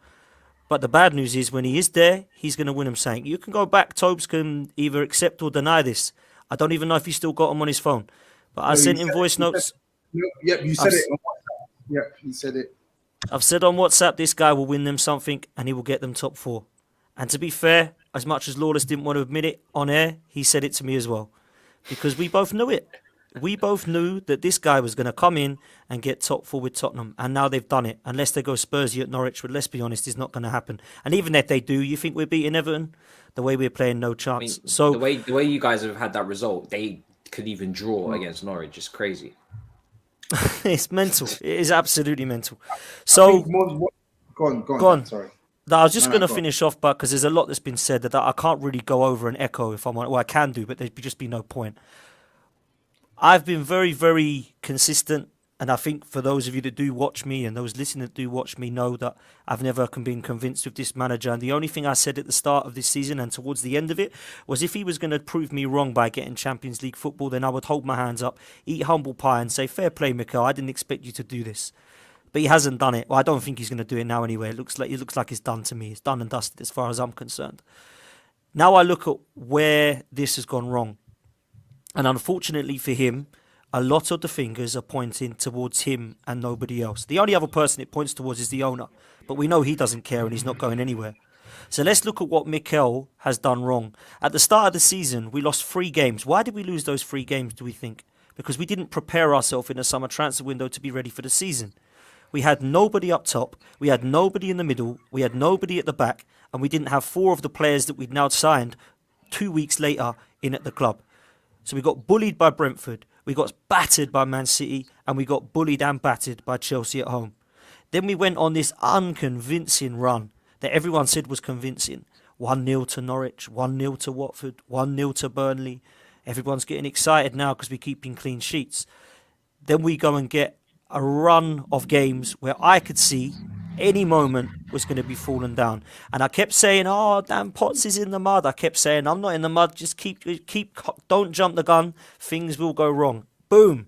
But the bad news is when he is there, he's going to win him something. You can go back. Tobes can either accept or deny this. I don't even know if he's still got him on his phone. But I sent him voice notes. Yep, you said it on WhatsApp. Yep, you said it. I've said on WhatsApp this guy will win them something and he will get them top 4. And to be fair, as much as Lawless didn't want to admit it on air, he said it to me as well. Because we both knew it. We both knew that this guy was going to come in and get top 4 with Tottenham. And now they've done it. Unless they go Spursy at Norwich, but let's be honest, it's not going to happen. And even if they do, you think we're beating Everton? The way we're playing, no chance. So the way you guys have had that result, they could even draw against Norwich. It's crazy. It's mental. It is absolutely mental. So go on. Sorry. I was just going to finish off, but because there's a lot that's been said that I can't really go over and echo if I'm on. Well, I can do, but there'd just be no point. I've been very, very consistent, and I think for those of you that do watch me and those listening that do watch me know that I've never been convinced with this manager. And the only thing I said at the start of this season and towards the end of it was if he was going to prove me wrong by getting Champions League football, then I would hold my hands up, eat humble pie and say, fair play, Mikel, I didn't expect you to do this. But he hasn't done it. Well, I don't think he's going to do it now anyway. It looks like it's done to me. It's done and dusted as far as I'm concerned. Now I look at where this has gone wrong. And unfortunately for him, a lot of the fingers are pointing towards him and nobody else. The only other person it points towards is the owner. But we know he doesn't care and he's not going anywhere. So let's look at what Mikel has done wrong. At the start of the season, we lost 3 games. Why did we lose those 3 games, do we think? Because we didn't prepare ourselves in the summer transfer window to be ready for the season. We had nobody up top, we had nobody in the middle, we had nobody at the back, and we didn't have 4 of the players that we'd now signed 2 weeks later in at the club. So we got bullied by Brentford, we got battered by Man City, and we got bullied and battered by Chelsea at home. Then we went on this unconvincing run that everyone said was convincing. 1-0 to Norwich, 1-0 to Watford, 1-0 to Burnley. Everyone's getting excited now because we're keeping clean sheets. Then we go and get a run of games where I could see any moment was going to be falling down. And I kept saying, oh, Dan Potts is in the mud. I kept saying, I'm not in the mud. Just keep, don't jump the gun. Things will go wrong. Boom.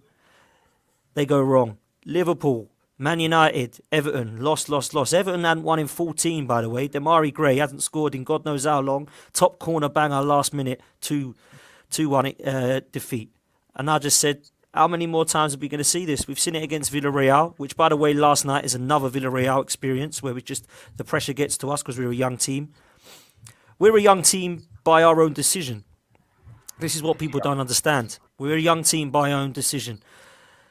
They go wrong. Liverpool, Man United, Everton, lost. Everton hadn't won in 14, by the way. Demarai Gray hasn't scored in God knows how long. Top corner banger last minute, 2-1 defeat. And I just said, how many more times are we going to see this? We've seen it against Villarreal, which, by the way, last night is another Villarreal experience where the pressure gets to us because we're a young team. We're a young team by our own decision. This is what people don't understand. We're a young team by our own decision.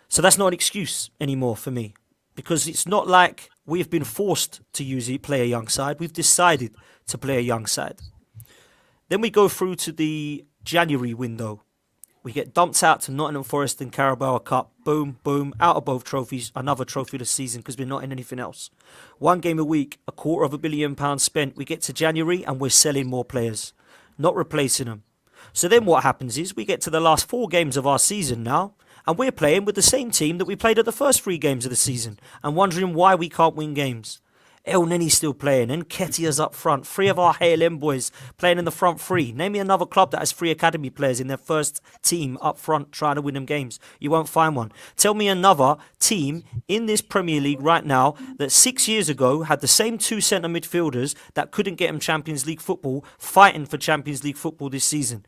So that's not an excuse anymore for me, because it's not like we've been forced to play a young side. We've decided to play a young side. Then we go through to the January window. We get dumped out to Nottingham Forest and Carabao Cup. Boom, boom, out of both trophies. Another trophy this season because we're not in anything else. 1 game a week, £250 million spent. We get to January and we're selling more players, not replacing them. So then what happens is we get to the last 4 games of our season now and we're playing with the same team that we played at the first 3 games of the season and wondering why we can't win games. El Neni's still playing, and Nketiah's up front. 3 of our HLM boys playing in the front 3. Name me another club that has 3 academy players in their first team up front trying to win them games. You won't find one. Tell me another team in this Premier League right now that 6 years ago had the same 2 centre midfielders that couldn't get them Champions League football, fighting for Champions League football this season.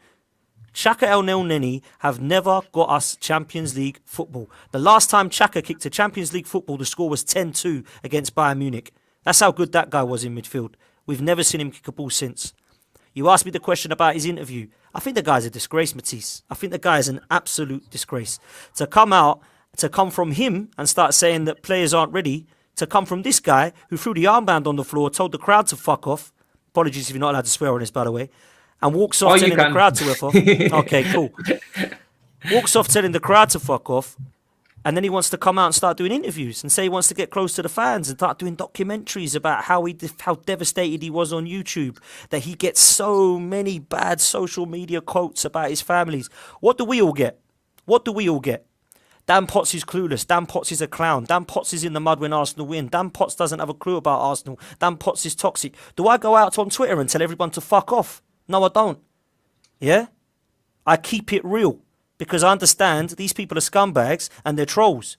Xhaka and El Neni have never got us Champions League football. The last time Xhaka kicked a Champions League football, the score was 10-2 against Bayern Munich. That's how good that guy was in midfield. We've never seen him kick a ball since. You asked me the question about his interview. I think the guy's a disgrace, Matisse. I think the guy is an absolute disgrace. To come from him and start saying that players aren't ready, to come from this guy who threw the armband on the floor, told the crowd to fuck off. Apologies if you're not allowed to swear on this, by the way. And walks off telling the crowd to fuck off. Okay, cool. Walks off telling the crowd to fuck off. And then he wants to come out and start doing interviews and say he wants to get close to the fans and start doing documentaries about how devastated he was on YouTube, that he gets so many bad social media quotes about his families. What do we all get? What do we all get? Dan Potts is clueless. Dan Potts is a clown. Dan Potts is in the mud when Arsenal win. Dan Potts doesn't have a clue about Arsenal. Dan Potts is toxic. Do I go out on Twitter and tell everyone to fuck off? No, I don't. Yeah? I keep it real. Because I understand these people are scumbags and they're trolls.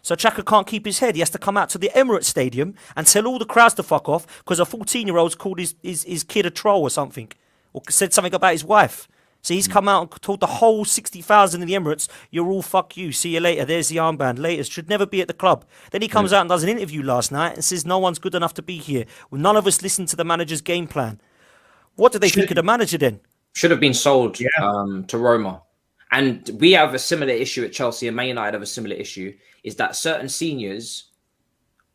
So Xhaka can't keep his head. He has to come out to the Emirates Stadium and tell all the crowds to fuck off because a 14-year-old's called his kid a troll or something. Or said something about his wife. So he's come out and told the whole 60,000 in the Emirates, you're all fuck you, see you later, there's the armband, Latest should never be at the club. Then he comes out and does an interview last night and says no one's good enough to be here. Well, none of us listened to the manager's game plan. What do they think of the manager then? Should have been sold to Roma. And we have a similar issue at Chelsea, and Man United have a similar issue, is that certain seniors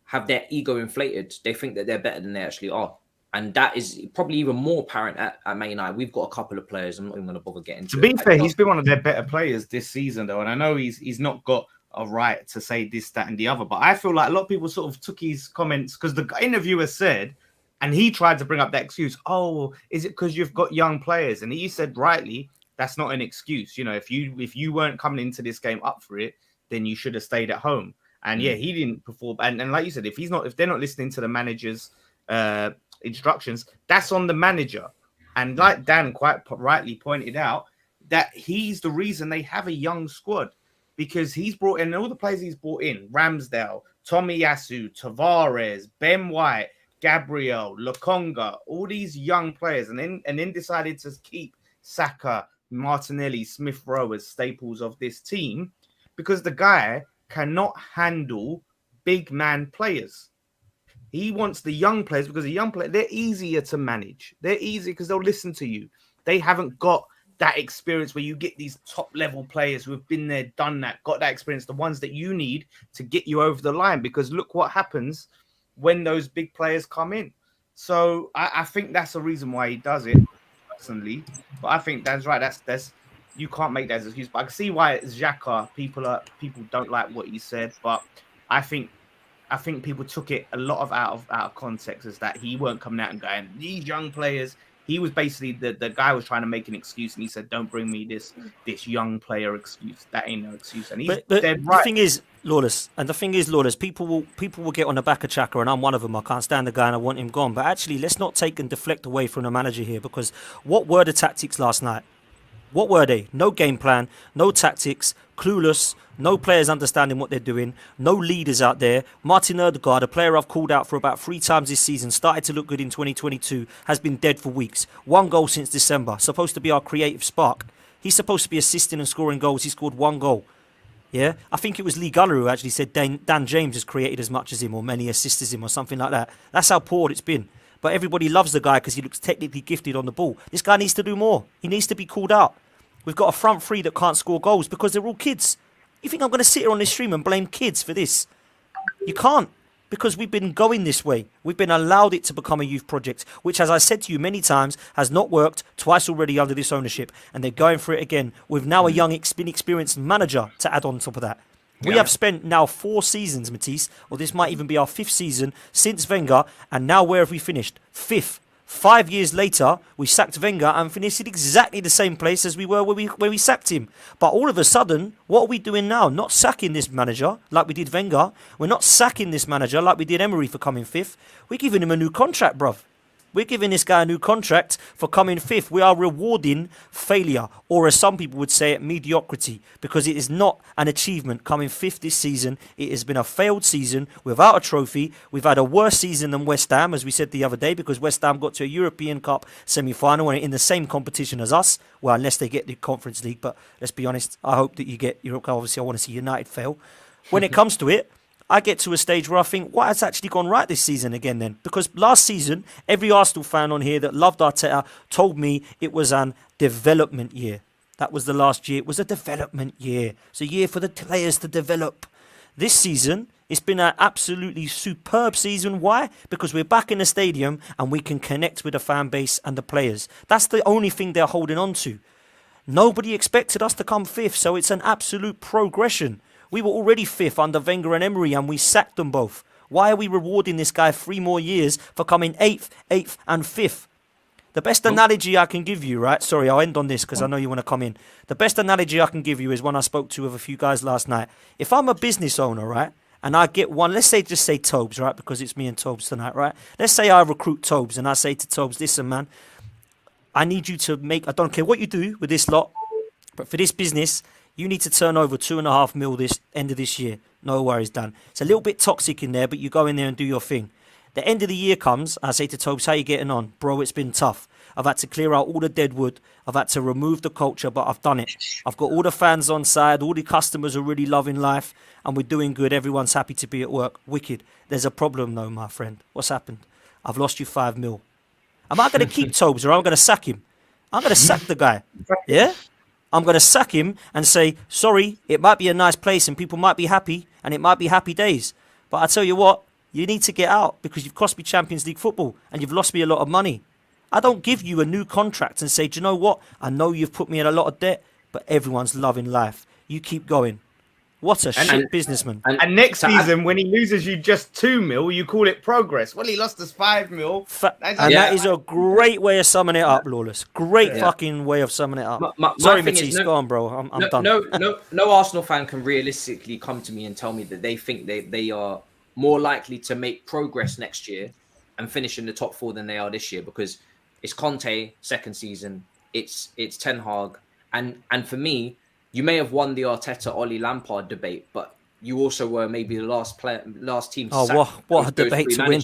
have their ego inflated. They think that they're better than they actually are. And that is probably even more apparent at Man United. We've got a couple of players. I'm not even going to bother getting into it. To be fair, he's been one of their better players this season, though. And I know he's not got a right to say this, that, and the other. But I feel like a lot of people sort of took his comments because the interviewer said, and he tried to bring up that excuse, oh, is it because you've got young players? And he said rightly, that's not an excuse. You know, if you weren't coming into this game up for it, then you should have stayed at home. And yeah, he didn't perform. And like you said, if they're not listening to the manager's instructions, that's on the manager. And like Dan quite rightly pointed out, that he's the reason they have a young squad, because he's brought in all the players he's brought in: Ramsdale, Tomiyasu, Tavares, Ben White, Gabriel, Lokonga, all these young players, and then decided to keep Saka, Martinelli, Smith Rowe as staples of this team, because the guy cannot handle big man players. He wants the young players because the young players, they're easier to manage. They're easy because they'll listen to you. They haven't got that experience where you get these top level players who have been there, done that, got that experience, the ones that you need to get you over the line. Because look what happens when those big players come in. So I think that's the reason why he does it, personally. But I think that's right. That's you can't make that as an excuse. But I can see why Xhaka, people don't like what he said. But I think people took it a lot out of context, as that he weren't coming out and going, these young players. He was basically the guy was trying to make an excuse, and he said, "Don't bring me this young player excuse. That ain't no excuse." And he's dead right. The thing is, Lawless, people will get on the back of Xhaka, and I'm one of them. I can't stand the guy, and I want him gone. But actually, let's not take and deflect away from the manager here, because what were the tactics last night? What were they? No game plan, no tactics, clueless, no players understanding what they're doing, no leaders out there. Martin Ødegaard, a player I've called out for about 3 times this season, started to look good in 2022, has been dead for weeks. 1 goal since December, supposed to be our creative spark. He's supposed to be assisting and scoring goals. He scored 1 goal. Yeah, I think it was Lee Guller who actually said Dan James has created as much as him, or many assists as him, or something like that. That's how poor it's been. But everybody loves the guy because he looks technically gifted on the ball. This guy needs to do more. He needs to be called out. We've got a front three that can't score goals because they're all kids. You think I'm going to sit here on this stream and blame kids for this? You can't, because we've been going this way. We've been allowed it to become a youth project, which, as I said to you many times, has not worked twice already under this ownership. And they're going for it again with now a young, inexperienced manager to add on top of that. We have spent now 4 seasons, Matisse, or this might even be our 5th season since Wenger, and now where have we finished? 5th. 5 years later, we sacked Wenger and finished in exactly the same place as we were where we sacked him. But all of a sudden, what are we doing now? Not sacking this manager like we did Wenger. We're not sacking this manager like we did Emery for coming 5th. We're giving him a new contract, bruv. We're giving this guy a new contract for coming 5th. We are rewarding failure, or as some people would say it, mediocrity, because it is not an achievement coming 5th this season. It has been a failed season without a trophy. We've had a worse season than West Ham, as we said the other day, because West Ham got to a European Cup semi-final and in the same competition as us. Well, unless they get the Conference League, but let's be honest, I hope that you get Europe. Obviously, I want to see United fail. When it comes to it, I get to a stage where I think, what has actually gone right this season again then? Because last season, every Arsenal fan on here that loved Arteta told me it was an development year. That was the last year. It was a development year. It's a year for the players to develop. This season, it's been an absolutely superb season. Why? Because we're back in the stadium and we can connect with the fan base and the players. That's the only thing they're holding on to. Nobody expected us to come 5th, so it's an absolute progression. We were already 5th under Wenger and Emery, and we sacked them both. Why are we rewarding this guy 3 more years for coming 8th, and 5th? The best analogy I can give you, right? Sorry, I'll end on this because I know you want to come in. The best analogy I can give you is one I spoke to with a few guys last night. If I'm a business owner, right, and I get one, let's say, just say Tobs, right, because it's me and Tobs tonight, right? Let's say I recruit Tobs and I say to Tobs, listen, man, I need you to make, I don't care what you do with this lot, but for this business, you need to turn over 2.5 mil this end of this year. No worries, Dan. It's a little bit toxic in there, but you go in there and do your thing. The end of the year comes, I say to Tobes, how you getting on? Bro, it's been tough. I've had to clear out all the dead wood. I've had to remove the culture, but I've done it. I've got all the fans on side. All the customers are really loving life, and we're doing good. Everyone's happy to be at work. Wicked. There's a problem, though, my friend. What's happened? I've lost you 5 mil. Am I going to keep Tobs or I'm going to sack him? I'm going to sack the guy. Yeah? I'm going to sack him and say, sorry, it might be a nice place and people might be happy and it might be happy days. But I tell you what, you need to get out because you've cost me Champions League football and you've lost me a lot of money. I don't give you a new contract and say, do you know what? I know you've put me in a lot of debt, but everyone's loving life. You keep going. What a shit businessman. And next season, when he loses you just 2 mil, you call it progress. Well, he lost us 5 mil. That is a great way of summing it up, Lawless. Great fucking way of summing it up. Sorry, Matisse, go on, bro. I'm done. No Arsenal fan can realistically come to me and tell me that they think they are more likely to make progress next year and finish in the top 4 than they are this year because it's Conte, second season. It's Ten Hag. And for me, you may have won the Arteta, Ollie Lampard debate, but you also were maybe the last team to sack what a debate to win.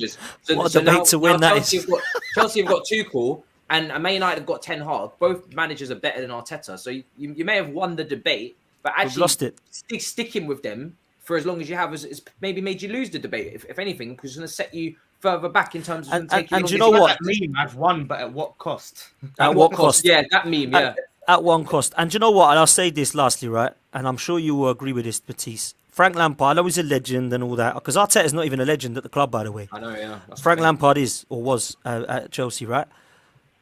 What a debate to win that is. Chelsea have got Tuchel and Man United have got Ten Hag. Both managers are better than Arteta. So you may have won the debate, but actually lost it. Sticking with them for as long as you have has maybe made you lose the debate, if anything, because it's going to set you further back in terms of and you know what? That meme, I've won, but at what cost? At what cost? Yeah, that meme, yeah. At one cost. And you know what? And I'll say this lastly, right? And I'm sure you will agree with this, Matisse. Frank Lampard, I know he's a legend and all that. Because Arteta's not even a legend at the club, by the way. I know, yeah. Frank Lampard is, or was, at Chelsea, right?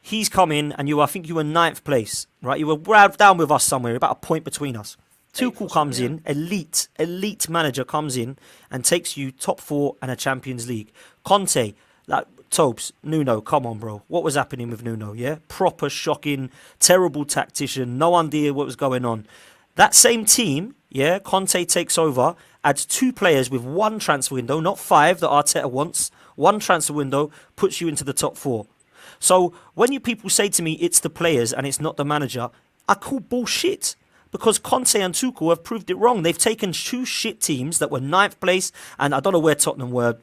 He's come in and I think you were 9th place, right? You were down with us somewhere, about a point between us. Tuchel comes in, elite manager comes in and takes you top 4 and a Champions League. Conte, like Tobs, Nuno, come on, bro. What was happening with Nuno, yeah? Proper shocking, terrible tactician, no idea what was going on. That same team, yeah, Conte takes over, adds 2 players with 1 transfer window, not 5 that Arteta wants. 1 transfer window puts you into the top 4. So when you people say to me it's the players and it's not the manager, I call bullshit. Because Conte and Tuchel have proved it wrong. They've taken 2 shit teams that were 9th place, and I don't know where Tottenham were,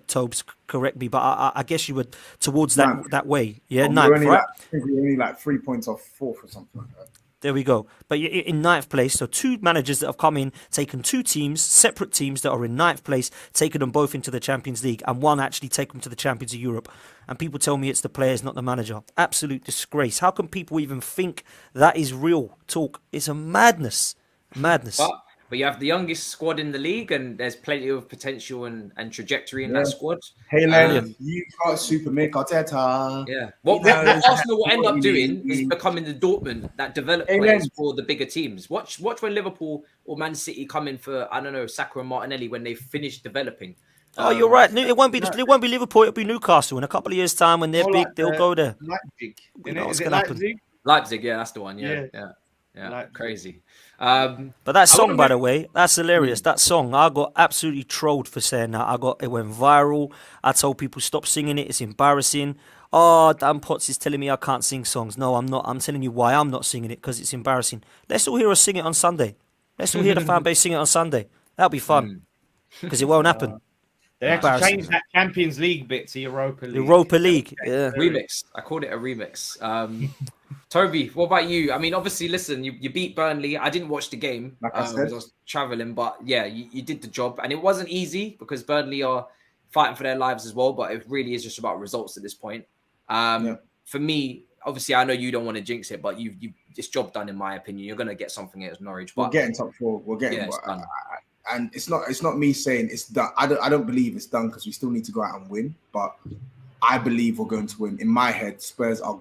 Tobes, correct me, but I guess you were towards that way. Yeah, 9th, right? I think we're only like 3 points off 4th or something like that. There we go. But you're in 9th place, so 2 managers that have come in, taken 2 teams, separate teams that are in 9th place, taken them both into the Champions League, and 1 actually take them to the Champions of Europe. And people tell me it's the players, not the manager. Absolute disgrace. How can people even think that is real talk? It's a madness. Madness. But you have the youngest squad in the league, and there's plenty of potential and trajectory in that squad. Hairline, you got Super Mick Arteta. Yeah. What Arsenal will end up doing is becoming the Dortmund that develop players for the bigger teams. Watch when Liverpool or Man City come in for, I don't know, Saka and Martinelli when they finish developing. You're right. It won't be Liverpool. It'll be Newcastle in a couple of years' time when they're big. They'll go there. Leipzig. You know what's going to happen. Leipzig, yeah, that's the one. Yeah. Crazy. But that song, by the way, that's hilarious. That song, I got absolutely trolled for saying that. It went viral. I told people stop singing it. It's embarrassing. Oh, Dan Potts is telling me I can't sing songs. No, I'm not. I'm telling you why I'm not singing it, because it's embarrassing. Let's all hear us sing it on Sunday. Let's all hear the fan base sing it on Sunday. That'll be fun, because it won't happen. They have to change that Champions League bit to Europa League. Europa League, yeah. Remix. I called it a remix. Toby, what about you? I mean, obviously, listen, you beat Burnley. I didn't watch the game because I was traveling, but yeah, you did the job. And it wasn't easy because Burnley are fighting for their lives as well, but it really is just about results at this point. For me, obviously, I know you don't want to jinx it, but you this job done, in my opinion. You're going to get something at Norwich. But we're getting top 4. We're getting and it's not me saying it's done. I don't believe it's done because we still need to go out and win. But I believe we're going to win. In my head, Spurs are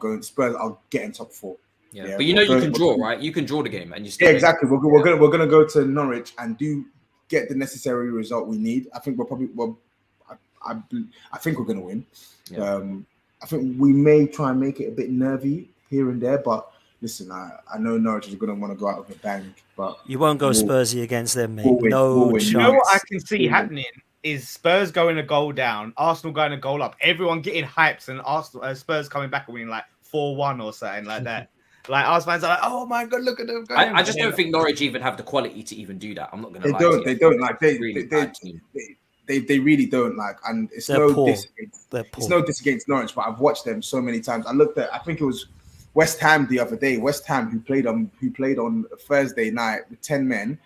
getting top 4. Yeah, but you can draw, right? You can draw the game, and you still exactly. We're gonna go to Norwich and get the necessary result we need. I think I think we're gonna win. Yeah. I think we may try and make it a bit nervy here and there, but listen, I know Norwich is going to want to go out with a bang, but you won't go Spursy against them, mate. No chance. You know what I can see happening is Spurs going a goal down, Arsenal going a goal up, everyone getting hyped, and Spurs coming back and winning like 4-1 or something like that. Like Arsenal fans are like, "Oh my god, look at them!" I just don't think Norwich even have the quality to even do that. I'm not going to lie. They don't. Like They really don't like, and it's They're no poor. diss They're it's poor. no diss against Norwich, but I've watched them so many times. I looked at, I think it was West Ham the other day. West Ham who played on Thursday night with 10 men,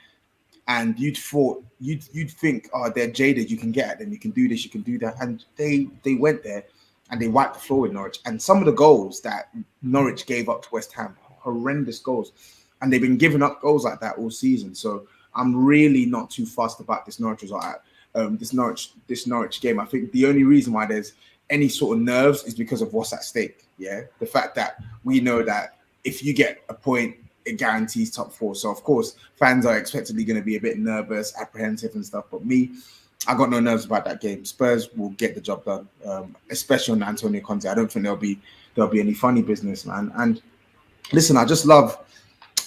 and you'd think, oh, they're jaded. You can get at them. You can do this. You can do that. And they went there and they wiped the floor with Norwich. And some of the goals that Norwich gave up to West Ham, horrendous goals, and they've been giving up goals like that all season. So I'm really not too fussed about this Norwich result. This Norwich game. I think the only reason why there's any sort of nerves is because of what's at stake. Yeah, the fact that we know that if you get a point, it guarantees top 4. So of course, fans are expectedly going to be a bit nervous, apprehensive, and stuff. But me, I got no nerves about that game. Spurs will get the job done, especially on Antonio Conte. I don't think there'll be any funny business, man. And listen, I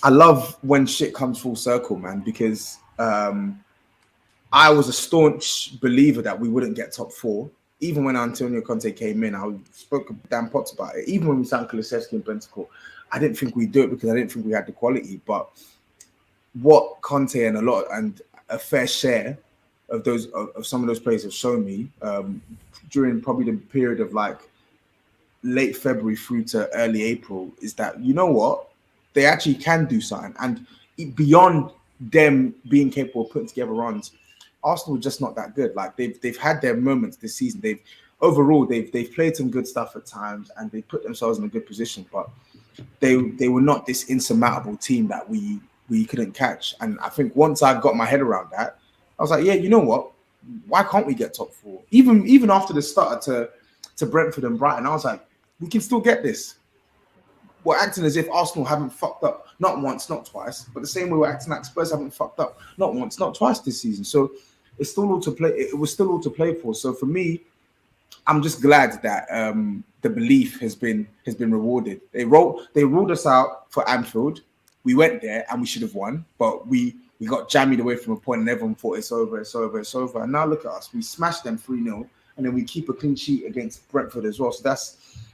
love when shit comes full circle, man, because I was a staunch believer that we wouldn't get top 4. Even when Antonio Conte came in, I spoke damn pots about it. Even when we signed Kulusevski and Bentancur, I didn't think we'd do it because I didn't think we had the quality. But what Conte and a fair share of those of some of those players have shown me during probably the period of like late February through to early April is that, you know what, they actually can do something. And beyond them being capable of putting together runs, Arsenal are just not that good. Like they've had their moments this season. They've played some good stuff at times and they put themselves in a good position, but they were not this insurmountable team that we couldn't catch. And I think once I got my head around that, I was like, yeah, you know what? Why can't we get top 4? Even after the start to Brentford and Brighton, I was like, we can still get this. We're acting as if Arsenal haven't fucked up, not once, not twice, but the same way we're acting like Spurs haven't fucked up, not once, not twice this season. So it's still all to play. It was still all to play for. So for me, I'm just glad that the belief has been rewarded. They ruled us out for Anfield. We went there and we should have won, but we got jammied away from a point and everyone thought it's over. And now look at us. We smashed them 3-0 and then we keep a clean sheet against Brentford as well. So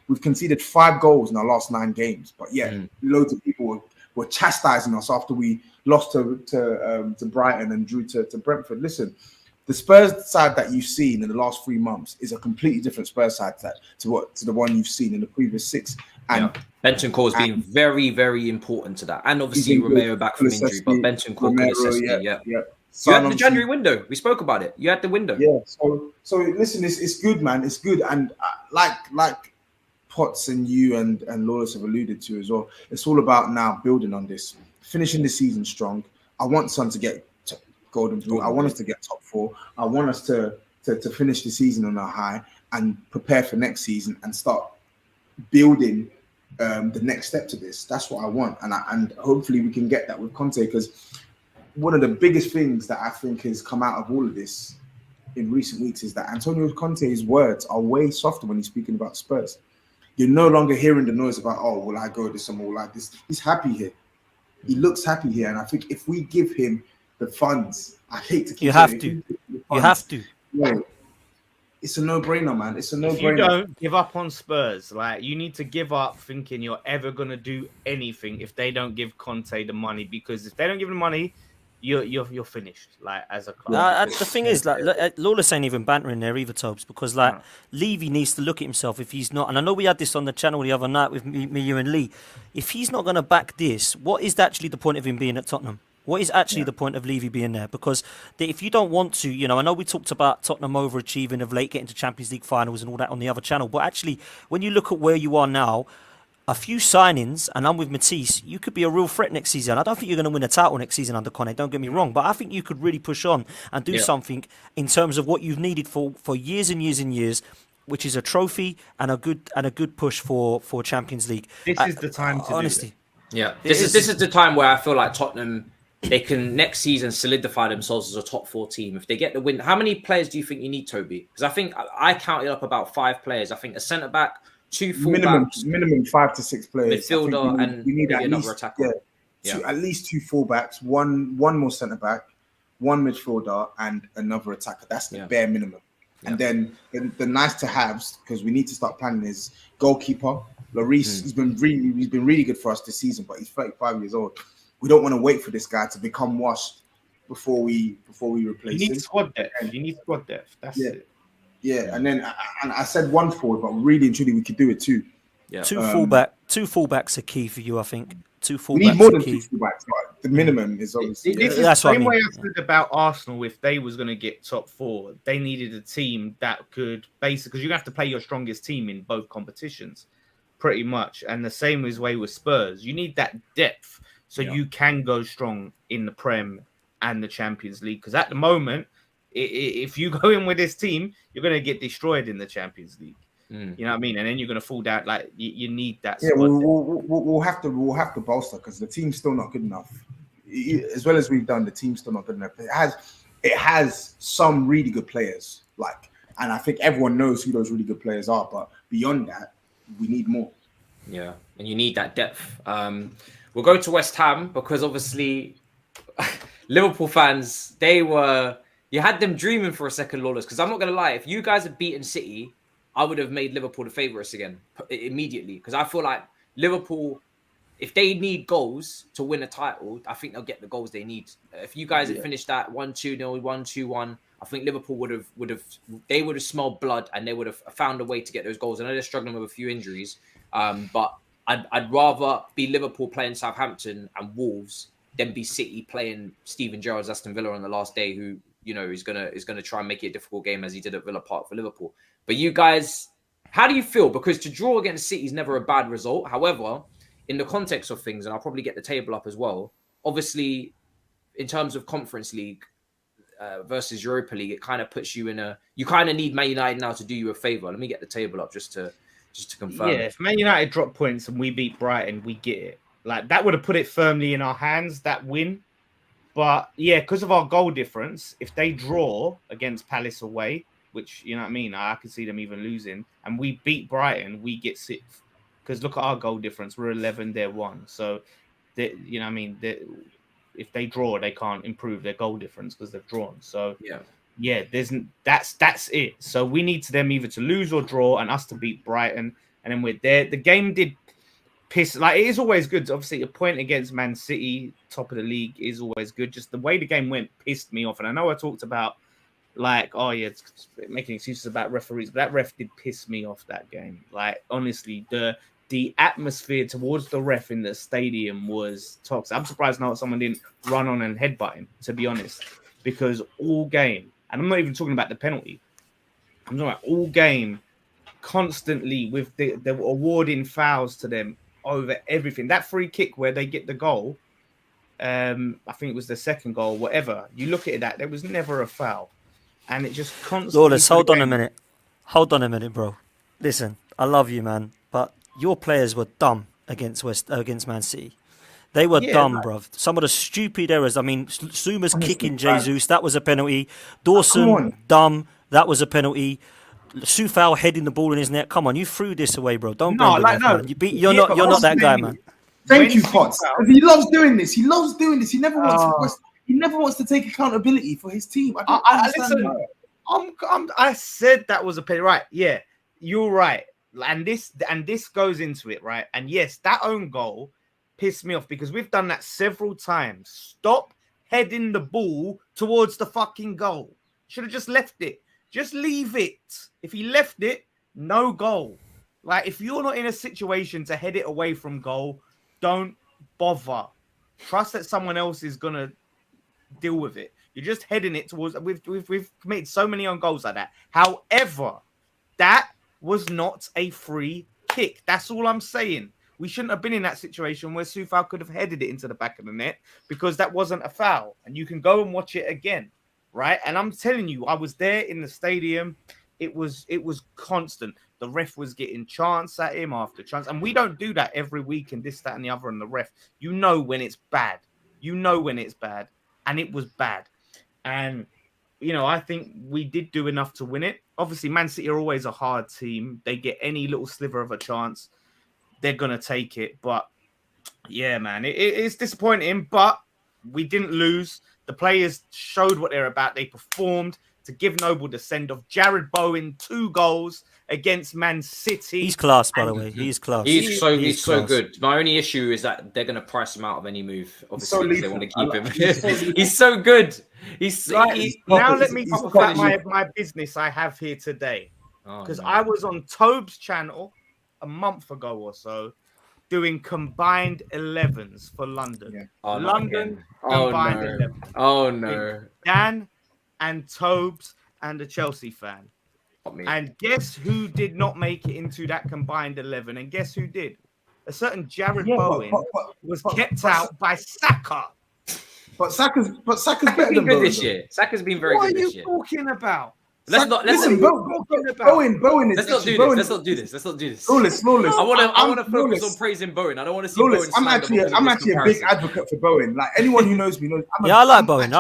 we've conceded 5 goals in our last 9 games. But yeah, loads of people were chastising us after we lost to Brighton and drew to Brentford. Listen, the Spurs side that you've seen in the last 3 months is a completely different Spurs side to the one you've seen in the previous 6. And Bentancur has been very, very important to that. And obviously Romeo back from injury, but Bentancur, Kulusevski, yeah. You had the January window. We spoke about it. You had the window. Yeah. So listen, it's good, man. It's good. And like Potts and you and Lawless have alluded to as well, it's all about now building on this, finishing the season strong. I want Son to get Golden Boot. I want us to get top 4. I want us to finish the season on a high and prepare for next season and start building the next step to this. That's what I want, and hopefully we can get that with Conte, because one of the biggest things that I think has come out of all of this in recent weeks is that Antonio Conte's words are way softer when he's speaking about Spurs. You're no longer hearing the noise about, oh, will I go this and will I this? He's happy here. He looks happy here, and I think if we give him the funds, I hate to keep you have to. No, it's a no-brainer, man. It's a no-brainer. If you don't give up on Spurs, like, you need to give up thinking you're ever going to do anything if they don't give Conte the money, because if they don't give him the money, you're finished, like, as a club. The thing is, like, Lawless ain't even bantering there either, Tobs, because like Levy needs to look at himself if he's not. And I know we had this on the channel the other night with me, you, and Lee. If he's not going to back this, what is actually the point of him being at Tottenham? What is actually the point of Levy being there? Because if you don't want to, I know we talked about Tottenham overachieving of late, getting to Champions League finals and all that on the other channel, but actually, when you look at where you are now, a few signings, and I'm with Matisse, you could be a real threat next season. I don't think you're going to win a title next season under Conte, don't get me wrong, but I think you could really push on and do something in terms of what you've needed for years and years and years, which is a trophy and a good push for Champions League. This is the time to honestly. Do it. Yeah, this is the time where I feel like Tottenham, they can next season solidify themselves as a top 4 team. If they get the win, how many players do you think you need, Toby? Because I think I counted up about 5 players. I think a centre-back, 2 full-backs. Minimum 5 to 6 players. Midfielder and we need maybe another least, attacker. At least 2 full-backs, one more centre-back, 1 midfielder, and another attacker. That's the bare minimum. And then the nice to haves, because we need to start planning, is goalkeeper. Lloris, he's been really good for us this season, but he's 35 years old. We don't want to wait for this guy to become washed before we replace You him. need squad depth. You need squad depth. That's it. Yeah, and then I said one forward, but really and truly we could do it too. Yeah. Two fullbacks are key for you, I think. Two fullbacks. We need more are than key. 2 fullbacks. But the minimum is obviously. This is That's the what I same mean. way I said about Arsenal. If they was going to get top 4, they needed a team that could basically, because you have to play your strongest team in both competitions, pretty much. And the same is way with Spurs. You need that depth so you can go strong in the Prem and the Champions League. Because at the moment, if you go in with this team, you're going to get destroyed in the Champions League. You know what I mean? And then you're going to fall down. Like you need that. Yeah, we'll have to bolster because the team's still not good enough. As well as we've done, the team's still not good enough. It has some really good players, and I think everyone knows who those really good players are. But beyond that, we need more. Yeah, and you need that depth. We'll go to West Ham because obviously Liverpool fans, you had them dreaming for a second, Lawless. Because I'm not going to lie, if you guys had beaten City, I would have made Liverpool the favourites again immediately. Because I feel like Liverpool, if they need goals to win a title, I think they'll get the goals they need. If you guys had finished that 1-2-0, 1-2-1, I think Liverpool would have smelled blood and they would have found a way to get those goals. I know they're struggling with a few injuries, but I'd rather be Liverpool playing Southampton and Wolves than be City playing Steven Gerrard's Aston Villa on the last day, who is gonna try and make it a difficult game as he did at Villa Park for Liverpool. But you guys, how do you feel? Because to draw against City is never a bad result. However, in the context of things, and I'll probably get the table up as well, obviously, in terms of Conference League versus Europa League, it kind of puts you you kind of need Man United now to do you a favour. Let me get the table up just to confirm. Yeah, if Man United drop points and we beat Brighton, we get it. That would have put it firmly in our hands, that win. But yeah, because of our goal difference, if they draw against Palace away, which, you know what I mean, I could see them even losing, and we beat Brighton, we get 6th. Because look at our goal difference. We're 11, they're 1. So, you know what I mean, if they draw, they can't improve their goal difference because they've drawn. So, yeah, that's it. So we need them either to lose or draw and us to beat Brighton. And then we're there. The game did piss. It is always good. Obviously, a point against Man City, top of the league, is always good. Just the way the game went pissed me off. And I know I talked about it's making excuses about referees, but that ref did piss me off that game. Honestly, the atmosphere towards the ref in the stadium was toxic. I'm surprised now someone didn't run on and headbutt him, to be honest, because all game, and I'm not even talking about the penalty, I'm talking about all game, constantly with the awarding fouls to them over everything. That free kick where they get the goal, I think it was the second goal, whatever. You look at that, there was never a foul. And it just constantly... Lawless, hold on a minute, bro. Listen, I love you, man, but your players were dumb against Man City. They were dumb, bruv. Some of the stupid errors. I mean, Suma's kicking Jesus, that was a penalty. Dawson, dumb, that was a penalty. Sufal heading the ball in his net. Come on, you threw this away, bro. Don't blame me, man. You're not that guy, man. Thank you, Potts. He loves doing this. He never wants to take accountability for his team. I said that was a penalty. Right? Yeah, you're right. And this goes into it, right? And yes, that own goal pissed me off because we've done that several times. Stop heading the ball towards the fucking goal. Should have just left it. Just leave it. If he left it, no goal. If you're not in a situation to head it away from goal, don't bother. Trust that someone else is gonna deal with it. You're just heading it towards. We've committed so many own goals like that. However, that was not a free kick. That's all I'm saying. We shouldn't have been in that situation where Sufal could have headed it into the back of the net because that wasn't a foul. And you can go and watch it again, right? And I'm telling you, I was there in the stadium. It was constant. The ref was getting chance at him after chance. And we don't do that every week and this, that, and the other. And the ref, you know when it's bad. And it was bad. And, I think we did do enough to win it. Obviously, Man City are always a hard team. They get any little sliver of a chance, they're going to take it. But, yeah, man, it's disappointing. But we didn't lose. The players showed what they're about. They performed. to give Noble the send-off. Jared Bowen, 2 goals against Man City. He's class, by the way. He's class. He's so class. good. My only issue is that they're going to price him out of any move. Obviously, so because they want to keep lethal. him. He's so good. Now let me talk about my business I have here today. Because I was on Tobs Channel a month ago or so doing combined 11s for London. Yeah. Oh, London combined 11. Oh no. Dan and Tobes and a Chelsea fan. And guess who did not make it into that combined 11? And guess who did? A certain Jared Bowen was kept out by Saka. But Saka's better than good Bowen this year. Saka's been very good this year. What are you talking about? Let's not do this. Let's not do this. Lawless. I want to focus on praising Bowen. I don't want to see Bowen. I'm actually a big advocate for Bowen. Like anyone who knows me knows. I like Bowen.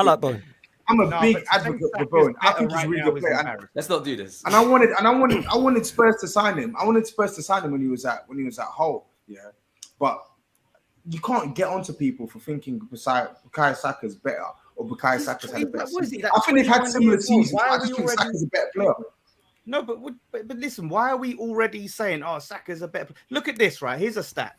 I'm a big advocate for Bowen. I think he's a really good player. Let's not do this. And I wanted Spurs to sign him. I wanted Spurs to sign him when he was at Hull. Yeah, but you can't get onto people for thinking Bukayo Saka's better or Bukayo Saka's had a better season. I think they've had similar seasons. I just think Saka's a better player. No, but listen, why are we already saying, Saka's a better player? Look at this, right? Here's a stat.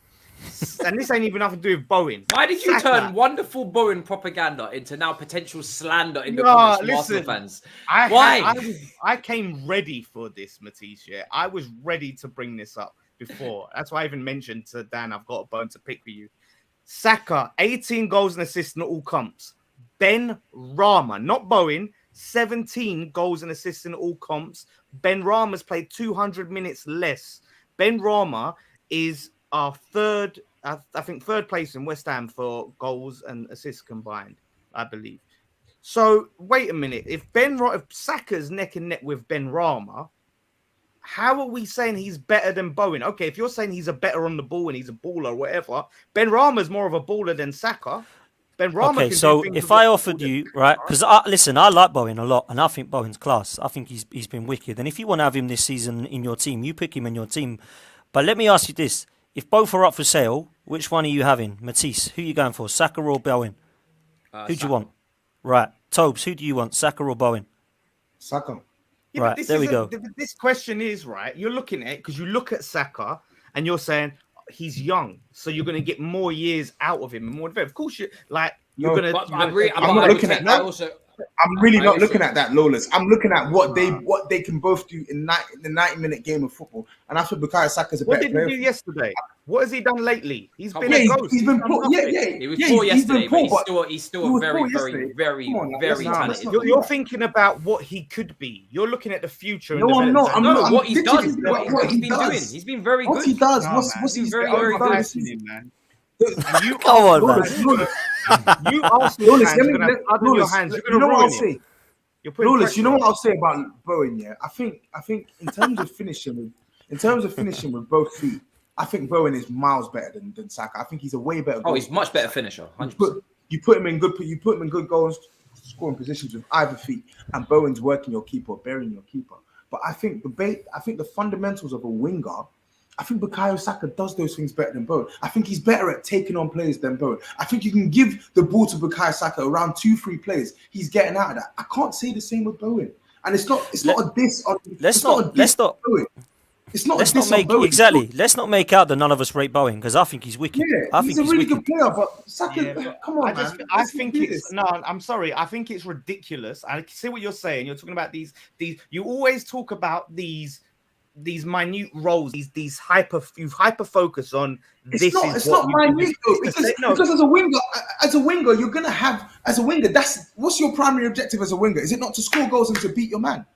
And this ain't even nothing to do with Bowen. Why did you turn wonderful Bowen propaganda into now potential slander in the comments from Arsenal fans? I came ready for this, Matisse. Yeah, I was ready to bring this up before. That's why I even mentioned to Dan, I've got a bone to pick with you. Saka, 18 goals and assists in all comps. Ben Rama, not Bowen, 17 goals and assists in all comps. Ben Rama's played 200 minutes less. Ben Rama is our third place in West Ham for goals and assists combined, I believe. So wait a minute. If Saka's neck and neck with Ben Rama, how are we saying he's better than Bowen? Okay, if you're saying he's a better on the ball and he's a baller or whatever, Ben Rama's more of a baller than Saka. Ben Rama. Okay, so if I offered you, right, because listen, I like Bowen a lot, and I think Bowen's class. I think he's been wicked, and if you want to have him this season in your team, you pick him in your team. But let me ask you this: if both are up for sale, which one are you having, Matisse? Who are you going for, Saka or Bowen? Who do you want? Right, Tobes, who do you want, Saka or Bowen? Saka. Yeah, right, there we go. This question is, right, you're looking at it because you look at Saka and you're saying he's young, so you're going to get more years out of him and more. Of course, I'm not looking at that. I'm really not looking at that, Lawless. I'm looking at what they can both do in the 90-minute game of football, and I feel Bukayo Saka's a better player. What did he do yesterday? What has he done lately? He's been He was poor yesterday, but he's still very talented. You're thinking about what he could be. You're looking at the future. No, I'm not. What he's done. What he's been doing. He's been very good. What he does. What's he very good, man. You come on, man. You Arsenal fans are gonna have blood in your hands. You know what I'll say? Lawless, you know what I'll say about Bowen? Yeah, I think in terms of finishing with both feet, I think Bowen is miles better than Saka. I think he's a way better. He's much better finisher. You put him in good goals scoring positions with either feet, and Bowen's working your keeper, burying your keeper. But I think the fundamentals of a winger. I think Bukayo Saka does those things better than Bowen. I think he's better at taking on players than Bowen. I think you can give the ball to Bukayo Saka around 2-3 players. He's getting out of that. I can't say the same with Bowen. And it's not a diss on Bowen. Let's not make out that none of us rate Bowen because I think he's wicked. Yeah, he's a really good player, but Saka, come on, man. I think it's I'm sorry. I think it's ridiculous. I see what you're saying. You're talking about these. You always talk about these minute roles, these hyper focus on this. It's not minute though, because as a winger, you're gonna have that's what's your primary objective as a winger? Is it not to score goals and to beat your man?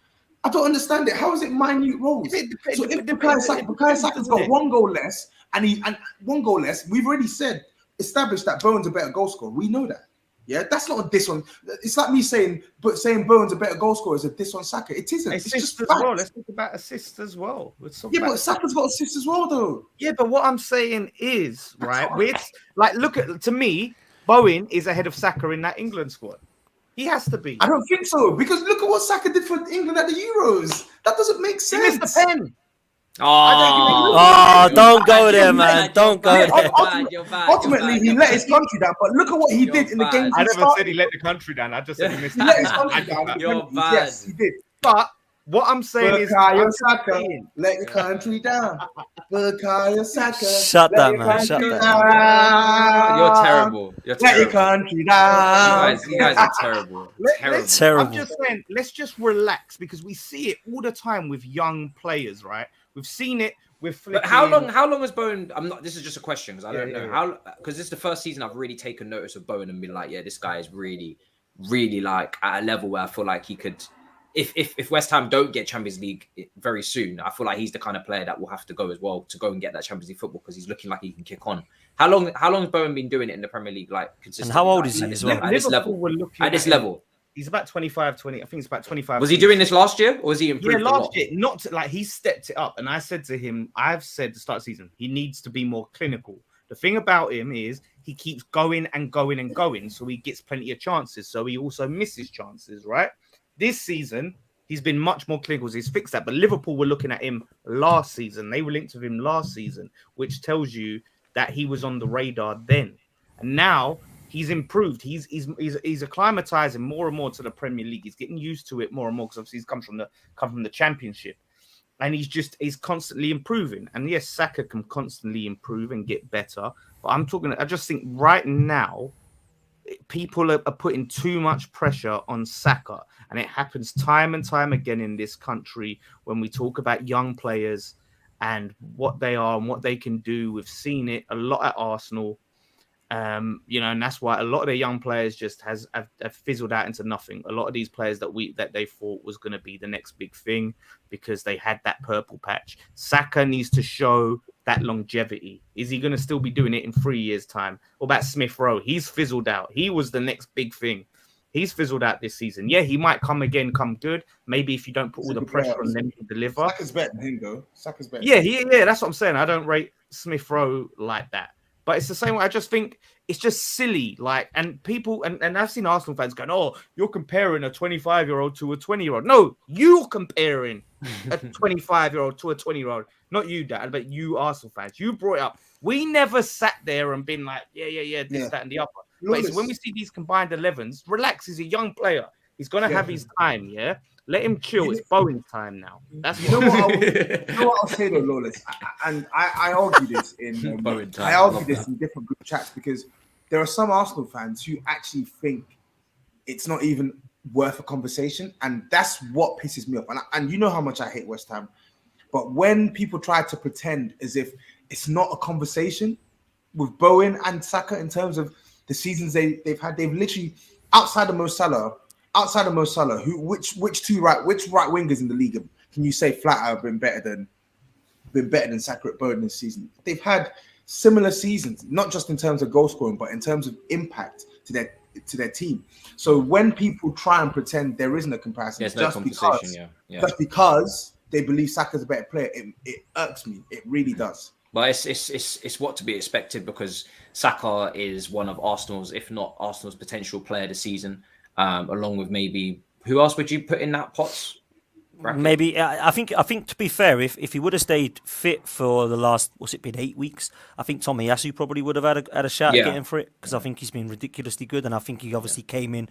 I don't understand it. How is it minute roles? So if Bukayo Saka's got one goal less, and one goal less, we've already established that Bowen's a better goal scorer. We know that. Yeah, that's not a diss on. It's like me saying Bowen's a better goal scorer is a diss on Saka. It isn't. It's just as well. Let's talk about assists as well. But Saka's got assists as well, though. Yeah, but what I'm saying is, right, to me, Bowen is ahead of Saka in that England squad. He has to be. I don't think so because look at what Saka did for England at the Euros. That doesn't make sense. He missed the pen. Oh, don't go there, man. Don't go there. Ultimately, he let his country down. But look at what he did in the games. I never said he let the country down. I just said he missed. He let his country down. You're bad. Yes, he did. But what I'm saying is, Saka, let your country down. Bukayo Saka, shut that, man. Shut that. You're terrible. Let your country down. You guys are terrible. Terrible. I'm just saying, let's just relax because we see it all the time with young players, right? We've seen it with. But how long has Bowen? I'm not. This is just a question because I don't know how. Because this is the first season I've really taken notice of Bowen and been like, yeah, this guy is really, really like at a level where I feel like he could. If West Ham don't get Champions League very soon, I feel like he's the kind of player that will have to go as well to go and get that Champions League football because he's looking like he can kick on. How long has Bowen been doing it in the Premier League like consistently? And how old like, is he as well? At this level? He's about 25, 20. I think it's about 25. Was he doing this last year or was he improved? Yeah, last year. Not to, like he stepped it up. And I said to him, I've said to start the season, he needs to be more clinical. The thing about him is he keeps going and going and going. So he gets plenty of chances. So he also misses chances, right? This season, he's been much more clinical. He's fixed that. But Liverpool were looking at him last season. They were linked with him last season, which tells you that he was on the radar then. And now he's improved. He's acclimatizing more and more to the Premier League. He's getting used to it more and more because obviously he's come from the Championship. And he's constantly improving. And yes, Saka can constantly improve and get better. But I just think right now, people are putting too much pressure on Saka. And it happens time and time again in this country when we talk about young players and what they are and what they can do. We've seen it a lot at Arsenal. And that's why a lot of the young players just have fizzled out into nothing. A lot of these players that they thought was going to be the next big thing because they had that purple patch. Saka needs to show that longevity. Is he going to still be doing it in 3 years' time? What about Smith Rowe? He's fizzled out. He was the next big thing. He's fizzled out this season. Yeah, he might come good. Maybe if you don't put all the pressure on them to deliver. Saka's better than him, though. Saka's better. Yeah, that's what I'm saying. I don't rate Smith Rowe like that. But it's the same way. I just think it's just silly. Like, and people, and I've seen Arsenal fans going, oh, you're comparing a 25-year-old to a 20-year-old. No, you're comparing a 25-year-old to a 20-year-old. Not you, Dad, but you Arsenal fans. You brought it up. We never sat there and been like, yeah, this, that, and the other. But it's when we see these combined 11s, relax. He's a young player. He's going to have his time, yeah? Let him chill. It's Bowen's time now. That's what I'll say though, Lawless. I argue this in Bowen time. I argue this in different group chats because there are some Arsenal fans who actually think it's not even worth a conversation, and that's what pisses me off. And you know how much I hate West Ham, but when people try to pretend as if it's not a conversation with Bowen and Saka in terms of the seasons they've had, they've literally outside of Mo Salah, which right wingers in the league can you say flat out have been better than Saka at Bowen this season? They've had similar seasons, not just in terms of goal scoring, but in terms of impact to their team. So when people try and pretend there isn't a comparison, just because they believe Saka's a better player, it irks me. It really does. But it's what to be expected because Saka is one of Arsenal's, if not Arsenal's potential player this season. Along with maybe who else would you put in that Potts bracket? Maybe I think to be fair, if he would have stayed fit for the last, what's it been, 8 weeks, I think Tomiyasu probably would have had a shot at getting for it because I think he's been ridiculously good and I think he obviously came in.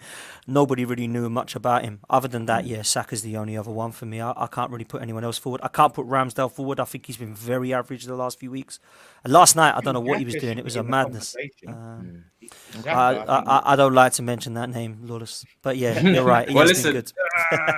Nobody really knew much about him. Other than that, Saka's the only other one for me. I can't really put anyone else forward. I can't put Ramsdale forward. I think he's been very average the last few weeks. And last night, I don't know what he was doing. It was a madness. I don't like to mention that name, Lawless. But yeah, you're right. Well, listen, good.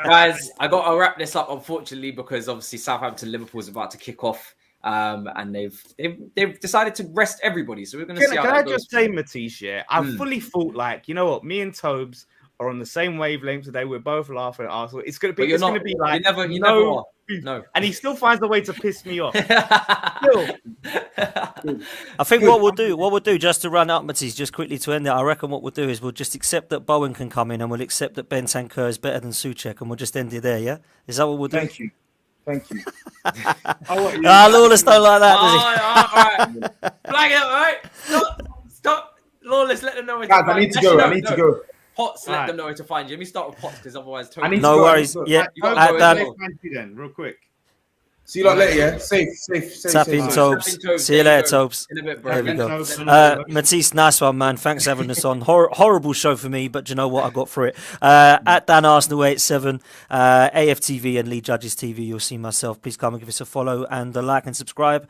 Guys, I got to wrap this up, unfortunately, because obviously Southampton Liverpool is about to kick off, and they've decided to rest everybody. So we're going to see. Can I just say, Matisse? Yeah, I fully thought like, you know what, me and Tobs are on the same wavelength today. We're both laughing at Arsenal. It's going to be. It's going to be like you never are. No, and he still finds a way to piss me off. I think what we'll do, just to run up, Matisse, just quickly to end it. I reckon what we'll do is we'll just accept that Bowen can come in, and we'll accept that Bentancur is better than Souček, and we'll just end it there. Yeah, is that what we'll do? Thank you. Lawless don't like that, does he? All right. Flag it, all right? Stop. Lawless, let them know. Guys, I need to go. Potts, let them know where to find you. Let me start with Potts because otherwise, no worries. Yeah, Real quick. See you lot later, yeah? Safe. Tap in, Tobs. See you later, Tobs. In a bit, bro. There we go. Tobes. Matisse, nice one, man. Thanks for having us on. Horrible show for me, but you know what? I got through it. At Dan Arsenal 87, AFTV and Lee Judges TV, you'll see myself. Please come and give us a follow and a like and subscribe.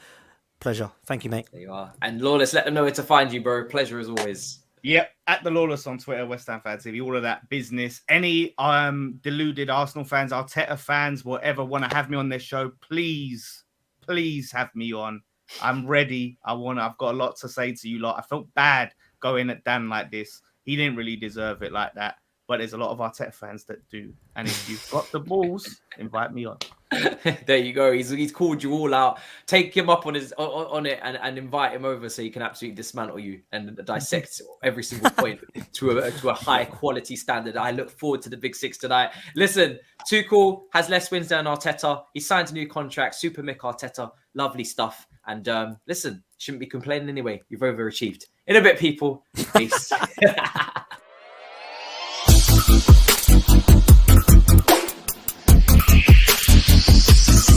Pleasure. Thank you, mate. There you are. And Lawless, let them know where to find you, bro. Pleasure as always. Yep, at the Lawless on Twitter, West Ham Fan TV, all of that business. Any deluded Arsenal fans, Arteta fans, whatever, want to have me on this show, please have me on. I'm ready. I've got a lot to say to you lot. I felt bad going at Dan like this. He didn't really deserve it like that. But there's a lot of Arteta fans that do. And if you've got the balls, invite me on. There you go. He's called you all out. Take him up on his on it and invite him over so he can absolutely dismantle you and dissect every single point to a high quality standard. I look forward to the Big Six tonight. Listen, Tuchel has less wins than Arteta. He signed a new contract. Super Mick Arteta. Lovely stuff. And listen, shouldn't be complaining anyway. You've overachieved. In a bit, people. Peace.